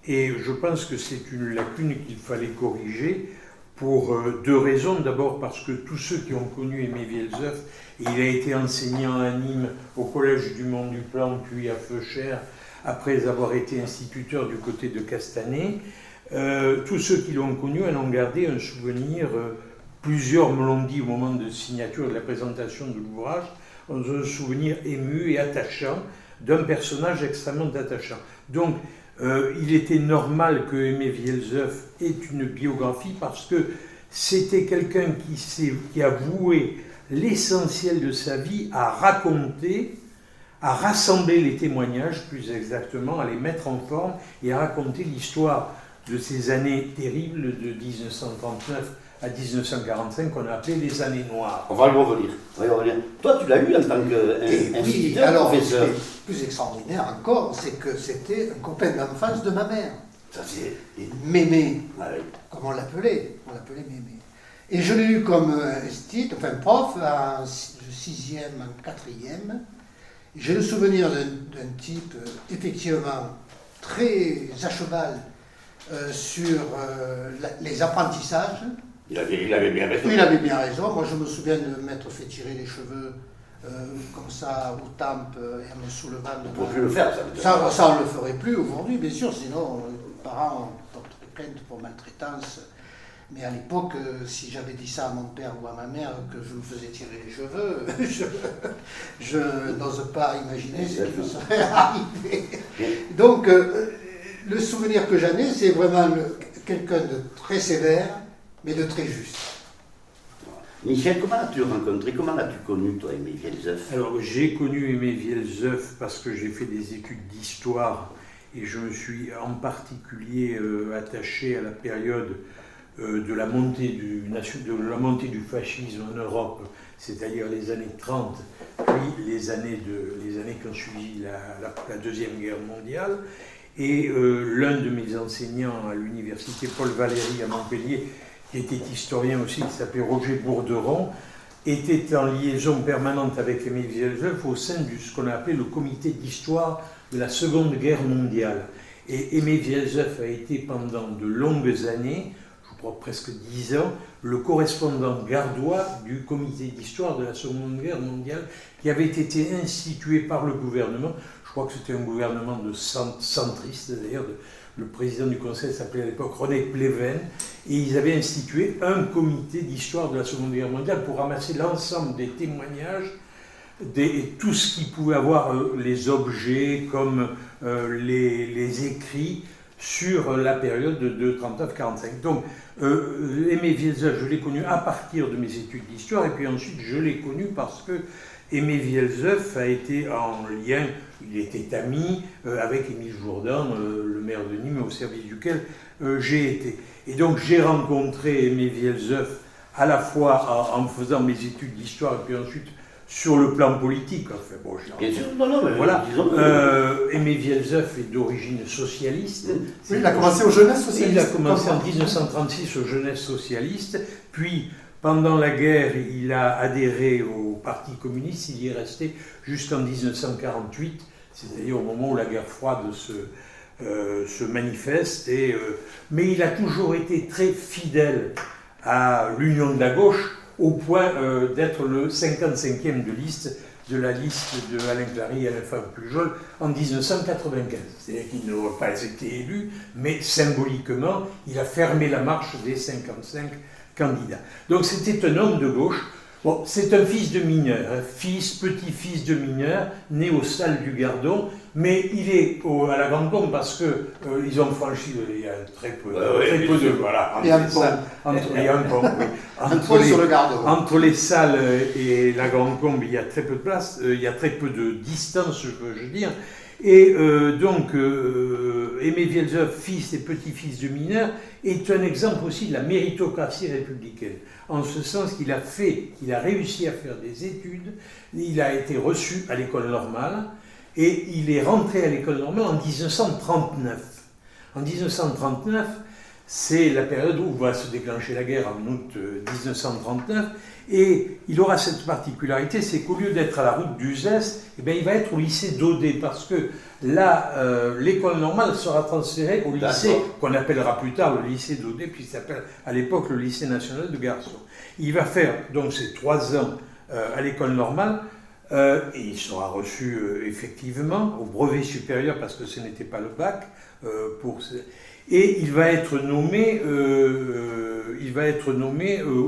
Et je pense que c'est une lacune qu'il fallait corriger pour 2 raisons. D'abord parce que tous ceux qui ont connu Aimé Vieilles-Oeufs, il a été enseignant à Nîmes au Collège du Mont-du-Plan, puis à Feuchères, après avoir été instituteur du côté de Castanet. Tous ceux qui l'ont connu en ont gardé un souvenir, plusieurs me l'ont dit au moment de signature et de la présentation de l'ouvrage, un souvenir ému et attachant d'un personnage extrêmement attachant. Donc, il était normal que Aimé Vieilles-Oeufs ait une biographie parce que c'était quelqu'un qui a voué l'essentiel de sa vie à raconter, à rassembler les témoignages, plus exactement, à les mettre en forme et à raconter l'histoire de ces années terribles de 1939 à 1945 qu'on a appelé les années noires. On va y revenir. Toi, tu l'as eu en tant qu'instituteur, alors, professeur. Plus extraordinaire encore, c'est que c'était un copain d'enfance de ma mère. Ça, c'est... Mémé, Ah, oui. comme on l'appelait Mémé. Et je l'ai eu comme prof en 6e, en 4e. J'ai le souvenir d'un type effectivement très à cheval sur les apprentissages. Il avait bien raison. Il avait bien raison. Moi, je me souviens de m'être fait tirer les cheveux comme ça aux tempes et en me soulevant. On ne peut plus le faire, ça. Ça, on ne le ferait plus aujourd'hui, bien sûr. Sinon, les parents porteraient plainte pour maltraitance. Mais à l'époque, si j'avais dit ça à mon père ou à ma mère, que je me faisais tirer les cheveux, je n'ose pas imaginer ce qui me serait arrivé. Donc, le souvenir que j'en ai, c'est vraiment quelqu'un de très sévère, mais de très juste. Michel, comment as-tu rencontré, comment as-tu connu, toi, Aimé Vieilles-Oeufs? Alors, j'ai connu Aimé Vieilles-Oeufs parce que j'ai fait des études d'histoire et je me suis en particulier attaché à la période de la montée du fascisme en Europe, c'est-à-dire les années 30, puis les années qui ont suivi la Deuxième Guerre mondiale. Et l'un de mes enseignants à l'université Paul Valéry à Montpellier, qui était historien aussi, qui s'appelait Roger Bourderon, était en liaison permanente avec Aimé Vielzeuf au sein de ce qu'on a appelé le comité d'histoire de la Seconde Guerre mondiale. Et Aimé Vielzeuf a été pendant de longues années, je crois presque 10 ans, le correspondant gardois du comité d'histoire de la Seconde Guerre mondiale qui avait été institué par le gouvernement. Je crois que c'était un gouvernement de centriste d'ailleurs. Le président du conseil s'appelait à l'époque René Pleven, et ils avaient institué un comité d'histoire de la Seconde Guerre mondiale pour ramasser l'ensemble des témoignages, tout ce qui pouvait avoir les objets comme les écrits sur la période de 39-45. Donc, Aimé Vielzeuf, je l'ai connu à partir de mes études d'histoire, et puis ensuite je l'ai connu parce que Aimé Vielzeuf a été en lien, il était ami avec Émile Jourdan, le maire de Nîmes, au service duquel j'ai été. Et donc j'ai rencontré Aimé Vielzeuf à la fois en faisant mes études d'histoire et puis ensuite sur le plan politique. Enfin, bon, bien sûr, non, mais voilà. Aimé Vielzeuf est d'origine socialiste. Oui, il a commencé aux jeunesses socialistes. Il a commencé en 1936 aux jeunesses socialistes, puis pendant la guerre, il a adhéré au Parti communiste, il y est resté jusqu'en 1948, c'est-à-dire au moment où la guerre froide se manifeste. Mais il a toujours été très fidèle à l'union de la gauche, au point d'être le 55e de la liste de Alain Clary et Alain Favre-Pujol en 1995. C'est-à-dire qu'il n'aurait pas été élu, mais symboliquement, il a fermé la marche des 55 candidats. Donc c'était un homme de gauche. Bon, c'est un fils de mineur, petit-fils de mineur, né aux Salles du Gardon, mais il est à la Grande Pompe parce que ils ont franchi, il y a très peu de voilà. Il y a un pont. Entre les Salles et la Grande Combe, il y a très peu de place, il y a très peu de distance, je veux dire. Et donc, Aimé Vielzeuf, fils et petit-fils de mineurs, est un exemple aussi de la méritocratie républicaine. En ce sens qu'il a réussi à faire des études, il a été reçu à l'école normale, et il est rentré à l'école normale en 1939. En 1939, c'est la période où va se déclencher la guerre en août 1939, et il aura cette particularité, c'est qu'au lieu d'être à la route d'Uzès, eh bien, il va être au lycée d'Audet, parce que là, l'école normale sera transférée au lycée qu'on appellera plus tard le lycée d'Audet, puis il s'appelle à l'époque le lycée national de garçons. Il va faire donc ses 3 ans à l'école normale, et il sera reçu effectivement au brevet supérieur, parce que ce n'était pas le bac, et il va être nommé,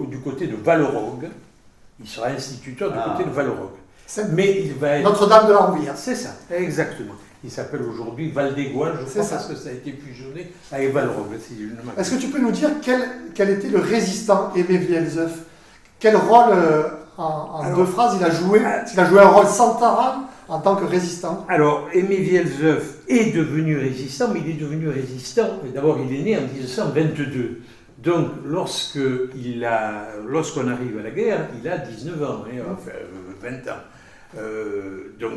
du côté de Valorogue. Il sera instituteur du côté de Valorogue. Mais il va être... Notre-Dame de la Rouvière. C'est ça, exactement. Il s'appelle aujourd'hui Val-des-Gouages, je crois, parce que ça a été fusionné avec Valorogue. Est-ce que tu peux nous dire quel était le résistant Aimé Vielzeuf? Quel rôle, en 2 phrases, il a joué? Il a joué un rôle central en tant que résistant. Alors, Aimé Vielzeuf est devenu résistant, mais il est devenu résistant. D'abord, il est né en 1922. Donc, lorsqu'on arrive à la guerre, il a 19 ans, enfin 20 ans. Donc,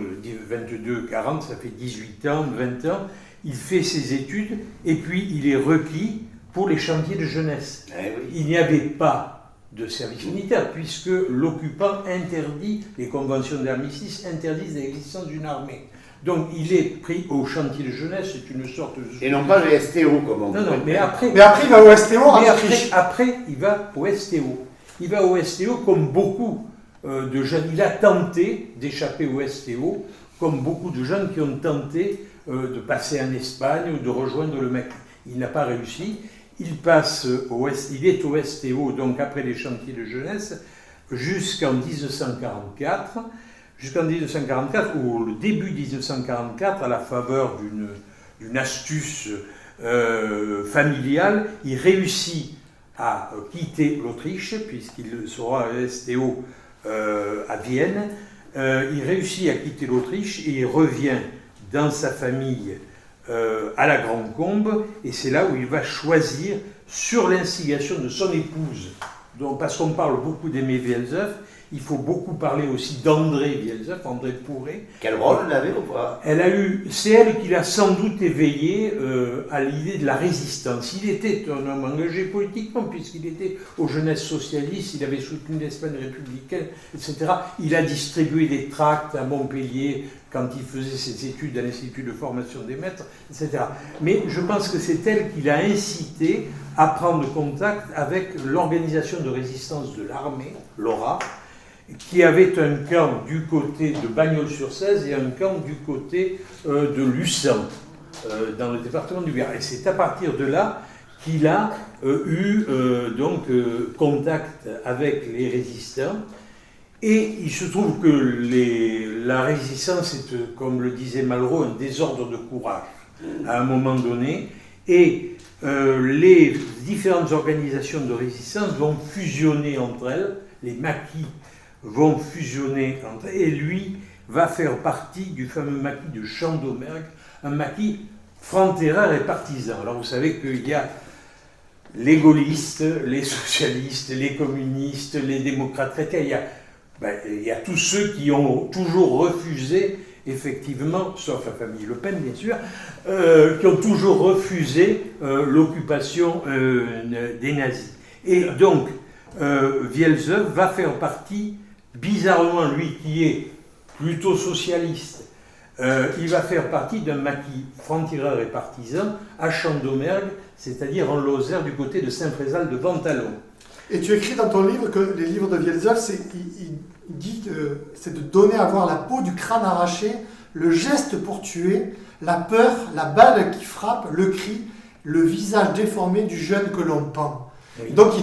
22-40, ça fait 18 ans, 20 ans. Il fait ses études, et puis il est requis pour les chantiers de jeunesse. Il n'y avait pas de service militaire, puisque l'occupant interdit, les conventions d'armistice interdisent l'existence d'une armée. Donc il est pris au chantier de jeunesse, c'est une sorte de... Et non pas les STO, comme on dit. Non, mais après il va au STO en Autriche. Après, il va au STO. Il va au STO comme beaucoup de jeunes. Il a tenté d'échapper au STO, comme beaucoup de jeunes qui ont tenté de passer en Espagne ou de rejoindre le Mali. Il n'a pas réussi. Il est au STO, donc après les chantiers de jeunesse, jusqu'en 1944, ou au début 1944, à la faveur d'une astuce familiale, il réussit à quitter l'Autriche, puisqu'il sera à STO à Vienne. Il réussit à quitter l'Autriche et il revient dans sa famille à la Grande Combe, et c'est là où il va choisir, sur l'instigation de son épouse, donc, parce qu'on parle beaucoup d'Aimé Vielzeuf, Il faut beaucoup parler aussi d'André Vielzeuf, André Pourret. Quel rôle elle avait ou pas? C'est elle qui l'a sans doute éveillé à l'idée de la résistance. Il était un homme engagé politiquement, puisqu'il était aux jeunesses socialistes, il avait soutenu l'Espagne républicaine, etc. Il a distribué des tracts à Montpellier quand il faisait ses études à l'Institut de formation des maîtres, etc. Mais je pense que c'est elle qui l'a incité à prendre contact avec l'organisation de résistance de l'armée, l'ORA, qui avait un camp du côté de Bagnols-sur-Cèze et un camp du côté de Lucens, dans le département du Gard. Et c'est à partir de là qu'il a eu contact avec les résistants. Et il se trouve que la résistance est, comme le disait Malraux, un désordre de courage à un moment donné. Et les différentes organisations de résistance vont fusionner entre elles, les maquis vont fusionner entre elles, et lui va faire partie du fameux maquis de Champ-d'Aumergue, un maquis franc-tireur et partisan. Alors vous savez qu'il y a les gaullistes, les socialistes, les communistes, les démocrates chrétiens, il y a tous ceux qui ont toujours refusé, effectivement, sauf la famille Le Pen bien sûr, qui ont toujours refusé l'occupation des nazis. Et donc, Vielzeuf va faire partie, bizarrement lui qui est plutôt socialiste, il va faire partie d'un maquis franc-tireur et partisan à Champ-d'Aumergue, c'est-à-dire en Lozère du côté de Saint-Frézal de Ventalon. Et tu écris dans ton livre que les livres de Vielzeuf, il dit que c'est de donner à voir la peau du crâne arraché, le geste pour tuer, la peur, la balle qui frappe, le cri, le visage déformé du jeune que l'on pend. Oui. Donc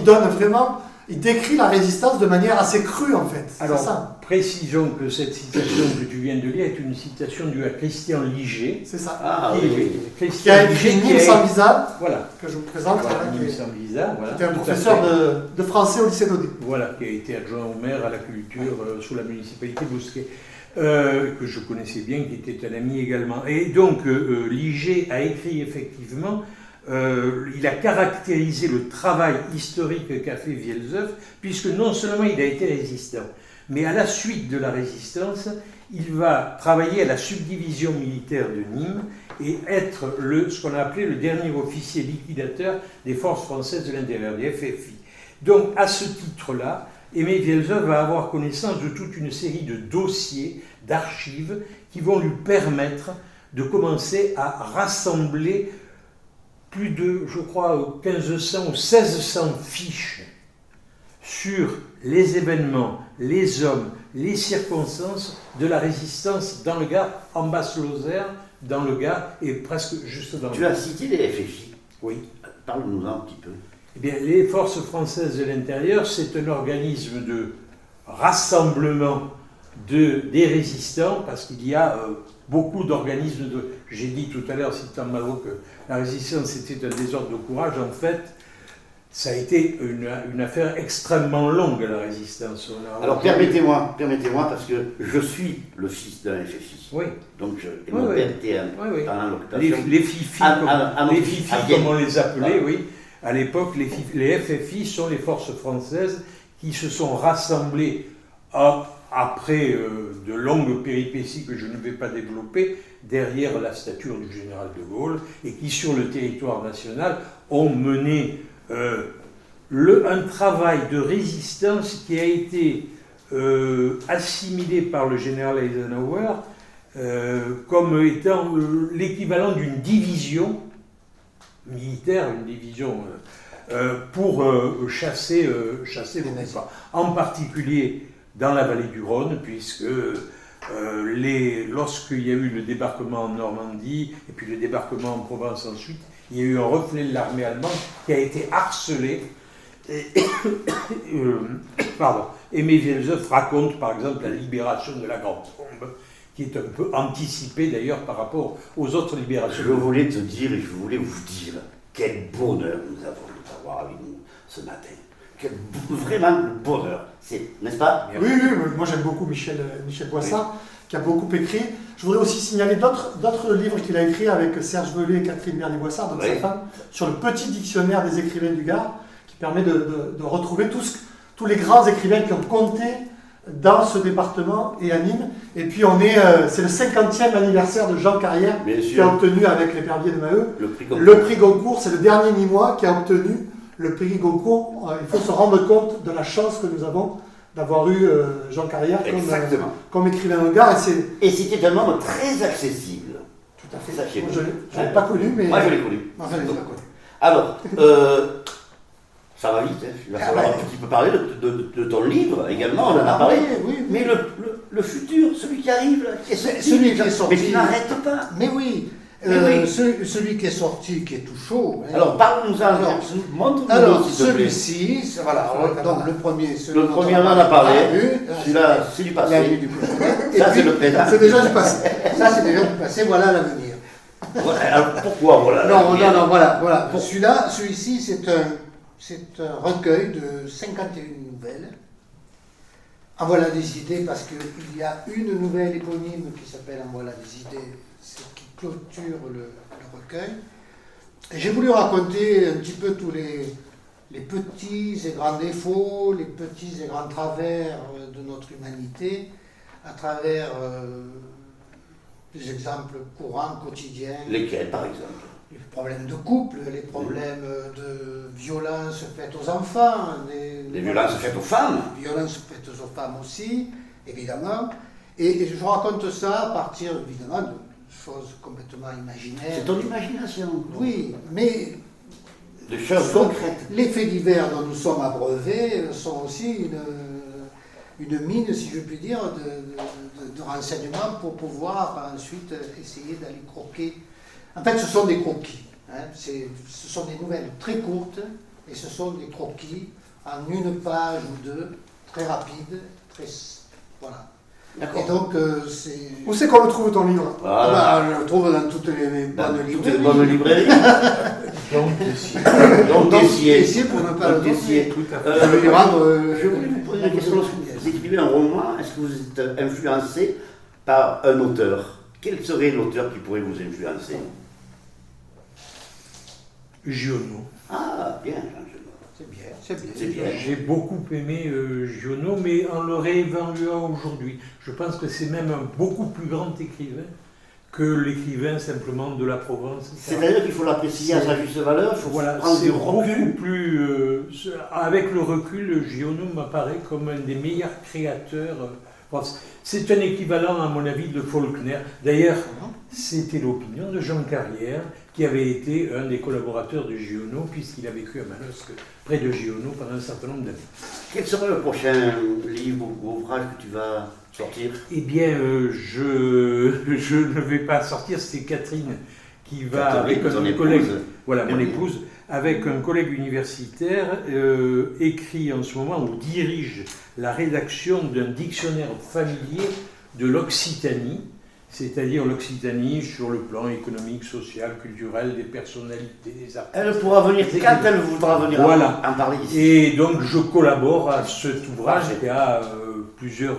il décrit la résistance de manière assez crue en fait. Alors, c'est ça. précisons que cette citation que tu viens de lire est une citation due à Christian Liger. C'est ça. Ah oui. Qui a écrit Nîmes sans visa, voilà, que je vous présente. voilà, qui Nîmes sans visa, voilà, était un tout à professeur fait. de français au lycée d'Audet. Voilà, qui a été adjoint au maire à la culture sous la municipalité de Bousquet, que je connaissais bien, qui était un ami également. Et donc, Liger a écrit effectivement, il a caractérisé le travail historique qu'a fait Vielzeuf, puisque non seulement il a été résistant, mais à la suite de la résistance, il va travailler à la subdivision militaire de Nîmes et être ce qu'on a appelé le dernier officier liquidateur des forces françaises de l'intérieur, des FFI. Donc, à ce titre-là, Aimé Vielzeuf va avoir connaissance de toute une série de dossiers, d'archives, qui vont lui permettre de commencer à rassembler plus de, je crois, 1500 ou 1600 fiches sur les événements, les hommes, les circonstances de la résistance dans le Gard, en Basse-Lozère, dans le Gard et presque juste dans le Tu as cité les FFI. Oui. Parle-nous un petit peu. Eh bien, les Forces françaises de l'intérieur, c'est un organisme de rassemblement des résistants, parce qu'il y a beaucoup d'organismes J'ai dit tout à l'heure, citant Malraux, que la résistance était un désordre de courage. En fait, ça a été une affaire extrêmement longue, la résistance. Alors permettez-moi, parce que je suis le fils d'un FFI. Oui. Donc, mon père était pendant l'occupation. Les FIFI, comme on les appelait, oui. À l'époque, les FFI sont les forces françaises qui se sont rassemblées après de longues péripéties que je ne vais pas développer, derrière la stature du général de Gaulle, et qui, sur le territoire national, ont mené un travail de résistance qui a été assimilé par le général Eisenhower comme étant l'équivalent d'une division militaire, une division pour chasser les nazis. En particulier dans la vallée du Rhône, puisque lorsqu'il y a eu le débarquement en Normandie et puis le débarquement en Provence ensuite, il y a eu un reflet de l'armée allemande qui a été harcelé. Aimé Vielzeuf raconte par exemple la libération de la Grande Tombe, qui est un peu anticipée d'ailleurs par rapport aux autres libérations. Je voulais te dire et je voulais vous dire quel bonheur nous avons de t'avoir avec nous ce matin. Vraiment le bonheur, n'est-ce pas? Oui, moi j'aime beaucoup Michel Boissard, qui a beaucoup écrit. Je voudrais aussi signaler d'autres livres qu'il a écrits avec Serge Velay et Catherine Bernier-Boissard, donc sa femme, sur le petit dictionnaire des écrivains du Gard, qui permet de retrouver tous les grands écrivains qui ont compté dans ce département et à Nîmes. Et puis c'est le 50e anniversaire de Jean Carrière Bien qui sûr. a obtenu avec l'Épervier de Maheu Le prix Goncourt. le prix Goncourt. C'est le dernier Nîmois qui a obtenu le prix Goncourt. Il faut se rendre compte de la chance que nous avons d'avoir eu Jean Carrière Exactement. comme écrivain hongare. Et c'était un homme très accessible. Tout à fait. Ça, c'est Moi, bon. je ne l'ai pas connu, mais... Moi, je l'ai connu. Moi, je l'ai pas connu. Alors, ça va vite, hein. Il va falloir un petit peu parler de ton livre également, on en a parlé. Oui. Mais le futur, celui qui arrive, là, qui est sorti, Celui qui est sorti. mais tu n'arrêtes pas. Mais oui, Mais oui. celui qui est sorti, qui est tout chaud. hein. Alors, parle-nous-en, Alors, montre-nous Alors, s'il te plaît. celui-ci, voilà, donc le premier, celui Le dont premier, on en a parlé. vu, Celui-là, c'est du la passé. vie du cochonnet. Et Ça, puis, c'est le présent. C'est déjà du passé. Ça, c'est déjà du passé, voilà l'avenir. Voilà, alors, pourquoi voilà Non, voilà. Celui-ci, c'est un recueil de 51 nouvelles. En voilà des idées, parce qu'il y a une nouvelle éponyme qui s'appelle En voilà des idées, c'est qui clôture le recueil. Et j'ai voulu raconter un petit peu tous les petits et grands défauts, les petits et grands travers de notre humanité, à travers des exemples courants, quotidiens. Lesquels, par exemple? Les problèmes de couple, les problèmes de violence faites aux enfants, Les violences faites aux femmes. les violences faites aux femmes aussi, évidemment. Et je raconte ça à partir, évidemment, de choses complètement imaginaires. C'est ton imagination. Oui, mais De choses concrètes. les faits divers dont nous sommes abreuvés sont aussi une mine, si je puis dire, de renseignements pour pouvoir ensuite essayer d'aller croquer. En fait, ce sont des croquis. Hein. Ce sont des nouvelles très courtes et ce sont des croquis en une page ou deux, très rapides, très... Voilà. D'accord. Et donc, c'est... Où c'est qu'on le trouve, ton livre? Voilà. je le trouve dans toutes les Dans bonnes toutes librairies. les bonnes librairies. Donc, ici. Donc, Tessier. Tessier, pour ne pas le Tessier. donner. Tout à fait. Je vais lui rendre... Je voulais vous poser la question, lorsque vous écrivez un roman, est-ce que vous êtes influencé par un auteur? Quel serait l'auteur qui pourrait vous influencer? Giono. Ah, bien, Jean Genot. C'est bien, c'est bien. C'est bien. J'ai beaucoup aimé Giono, mais en le réévaluant aujourd'hui, je pense que c'est même un beaucoup plus grand écrivain que l'écrivain simplement de la Provence. C'est-à-dire qu'il faut l'apprécier à sa juste valeur, il faut Voilà, prendre c'est du beaucoup recul. plus... avec le recul, Giono m'apparaît comme un des meilleurs créateurs. C'est un équivalent, à mon avis, de Faulkner. D'ailleurs, c'était l'opinion de Jean Carrière, qui avait été un des collaborateurs de Giono, puisqu'il a vécu à Manosque, près de Giono, pendant un certain nombre d'années. Quel sera le prochain livre ou ouvrage que tu vas sortir? Eh bien, je ne vais pas sortir, c'est Catherine qui va, Catherine, avec ton un collègue, épouse. voilà, mon Oui. épouse, avec un collègue universitaire, écrit en ce moment, ou dirige la rédaction d'un dictionnaire familier de l'Occitanie, c'est-à-dire l'Occitanie sur le plan économique, social, culturel, des personnalités, des artistes. Elle pourra venir quand elle voudra venir Voilà. en parler ici. Et donc je collabore à cet ouvrage Parfait. qui a plusieurs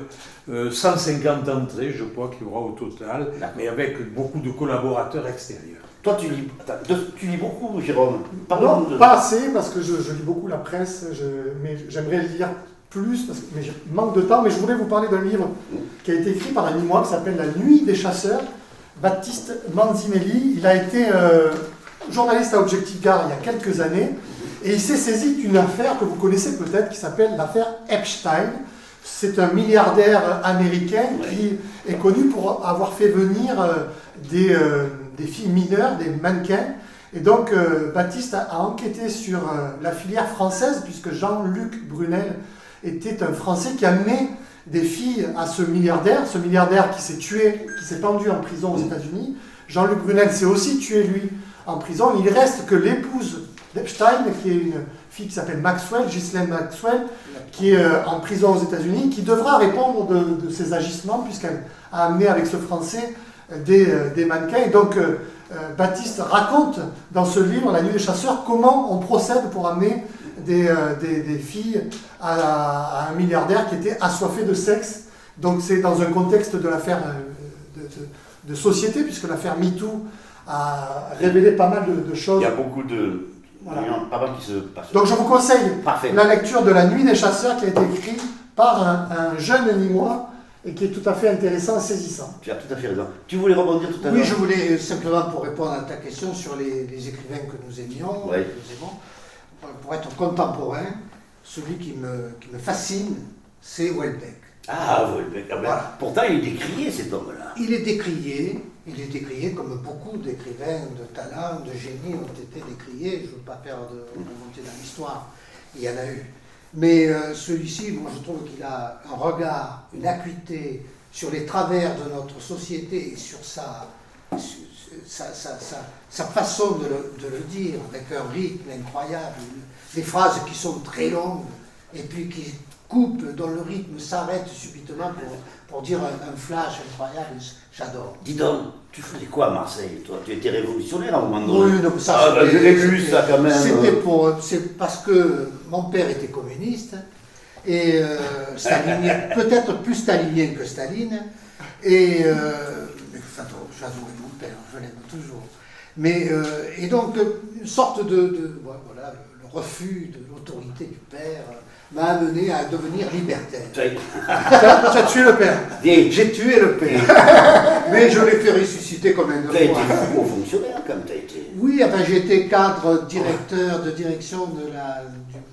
150 entrées, je crois qu'il y aura au total, D'accord. mais avec beaucoup de collaborateurs extérieurs. Toi, tu lis beaucoup, Jérôme. Non, Parle-nous de... pas assez, parce que je lis beaucoup la presse, mais j'aimerais lire plus, mais je manque de temps. Mais je voulais vous parler d'un livre qui a été écrit par un Nîmois qui s'appelle La Nuit des chasseurs, Baptiste Manzimelli. Il a été journaliste à Objectif Gare il y a quelques années, et il s'est saisi d'une affaire que vous connaissez peut-être, qui s'appelle l'affaire Epstein. C'est un milliardaire américain qui est connu pour avoir fait venir des filles mineures, des mannequins. Et donc, Baptiste a enquêté sur la filière française, puisque Jean-Luc Brunel était un Français qui amenait des filles à ce milliardaire qui s'est tué, qui s'est pendu en prison aux États-Unis. Jean-Luc Brunel s'est aussi tué, lui, en prison. Il reste que l'épouse d'Epstein, qui est une fille qui s'appelle Maxwell, Ghislaine Maxwell, qui est en prison aux États-Unis, qui devra répondre de ses agissements, puisqu'elle a amené avec ce Français des mannequins. Et donc, Baptiste raconte dans ce livre, La Nuit des chasseurs, comment on procède pour amener des filles à un milliardaire qui était assoiffé de sexe. Donc c'est dans un contexte de l'affaire de société, puisque l'affaire MeToo a révélé pas mal de choses. Il y a beaucoup de... Voilà. Il y en a pas mal qui se passent. Donc je vous conseille Parfait. la lecture de La Nuit des chasseurs, qui a été écrite par un jeune Nîmois et qui est tout à fait intéressant et saisissant. Tu as tout à fait raison. Tu voulais rebondir tout à l'heure? Oui, je voulais simplement pour répondre à ta question sur les écrivains que nous aimions, Oui. que nous aimons, pour être contemporain, celui qui me fascine, c'est Houellebecq. Ah, Houellebecq. Ah ben, Voilà. pourtant, il est décrié, cet homme-là. Il est décrié comme beaucoup d'écrivains de talent, de génie ont été décriés. Je ne veux pas faire de remonter dans l'histoire, il y en a eu. Mais celui-ci, moi je trouve qu'il a un regard, une acuité sur les travers de notre société et sur sa façon de le dire, avec un rythme incroyable, des phrases qui sont très longues et puis qui coupent, dont le rythme s'arrête subitement pour dire un flash incroyable. J'adore. Dis donc, tu faisais quoi à Marseille, toi? Tu étais révolutionnaire à un moment donné? Oui, non, ça, Ah, bah, je l'ai vu, ça, quand même. C'est parce que mon père était communiste et stalinien, peut-être plus stalinien que Staline. Et j'adorais mon père, je l'aime toujours. Mais et donc une sorte voilà, le refus de l'autorité du père m'a amené à devenir libertaire. Tu as tué le père. J'ai tué le père, mais je l'ai fait ressusciter comme un Tu as été fois. haut fonctionnaire, comme tu as été. Oui, enfin, j'étais cadre directeur de direction du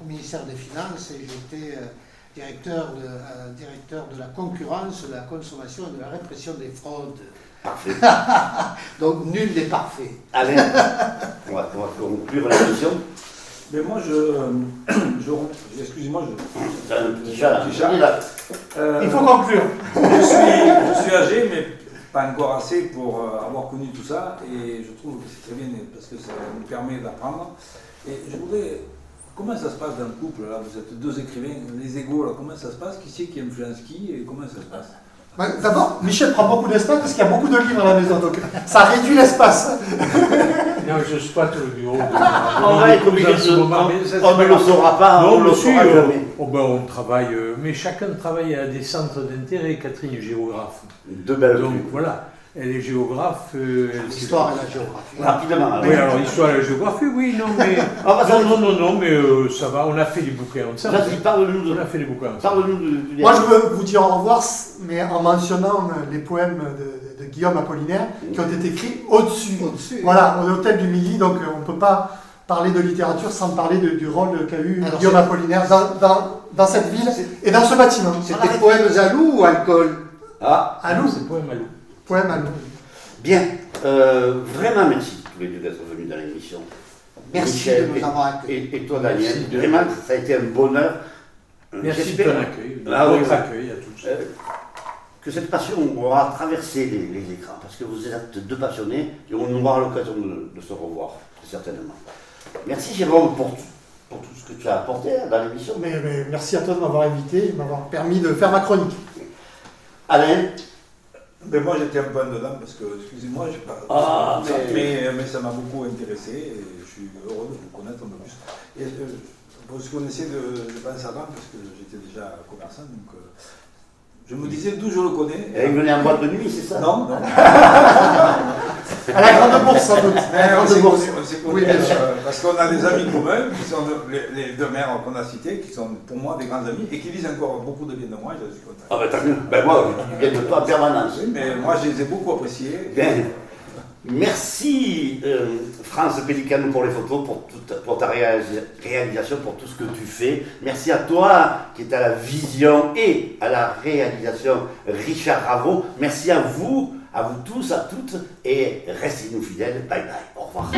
ministère des Finances et j'étais directeur de la concurrence, de la consommation et de la répression des fraudes. Parfait. Donc nul n'est parfait. Allez, on va conclure la mission. Mais moi, excusez-moi, T'as un petit chat là. Petit chat. Là. Il faut conclure. je suis âgé, mais pas encore assez pour avoir connu tout ça. Et je trouve que c'est très bien parce que ça nous permet d'apprendre. Et je voudrais. Comment ça se passe dans le couple là? Vous êtes deux écrivains, les égaux là, comment ça se passe? Qui c'est qui influence qui et comment ça se passe? D'abord, Michel prend beaucoup d'espace parce qu'il y a beaucoup de livres à la maison, donc ça réduit l'espace. Non, je squatte le bureau. On va être obligé de. On ne le saura pas, on ne le saura jamais. On travaille, mais chacun travaille à des centres d'intérêt. Catherine est géographe. De belles Donc plumes. voilà, elle est géographe. L'histoire et la géographie. Rapidement. Oui, alors l'histoire et la géographie, oui, non, mais. non, mais ça va, on a fait des bouquins ensemble. Vas-y, parle-nous On a fait des bouquins ensemble. Parle-nous du Moi, je veux vous dire au revoir, mais en mentionnant les poèmes de Guillaume Apollinaire qui ont été écrits au-dessus. Voilà, au Hôtel du Midi, donc on ne peut pas parler de littérature sans parler du rôle qu'a eu Guillaume Apollinaire dans cette ville et dans ce bâtiment. C'était poèmes à loup ou alcool? Ah, À Lou. C'est poème à Lou. Poème à Lou. bien. Vraiment merci tous les deux d'être venus dans l'émission. Merci Michel de nous avoir accueillis. et toi, Daniel. Merci de- Vraiment, ça a été un bonheur. Merci de J'espère ton accueil, de Ah oui, votre oui. accueil à tous. Que cette passion aura traversé les écrans, parce que vous êtes deux passionnés et on aura l'occasion de se revoir, très certainement. Merci Jérôme pour tout ce que tu as apporté dans l'émission. Mais merci à toi de m'avoir invité et de m'avoir permis de faire ma chronique. Alain, Mais moi j'étais un peu en dedans parce que, excusez-moi, j'ai pas. Ah, mais ça m'a beaucoup intéressé et je suis heureux de vous connaître un peu plus. Et vous connaissez je pense avant parce que j'étais déjà commerçant, donc je me disais d'où je le connais. il venait en boîte de nuit, c'est ça? Non. À la grande bourse, sans doute. On s'est connus, Oui, bien sûr. parce qu'on a des amis communs, qui sont les deux maires qu'on a cités, qui sont pour moi des grands amis et qui disent encore beaucoup de bien de moi, et je suis content. Ah ben tant mieux. Ben moi, je viens de toi en permanence. Oui, mais moi je les ai beaucoup appréciés. Bien. Merci France Pellicano pour les photos, pour ta réalisation, pour tout ce que tu fais. Merci à toi qui est à la vision et à la réalisation, Richard Ravon. Merci à vous tous, à toutes, et restez-nous fidèles. Bye bye. Au revoir.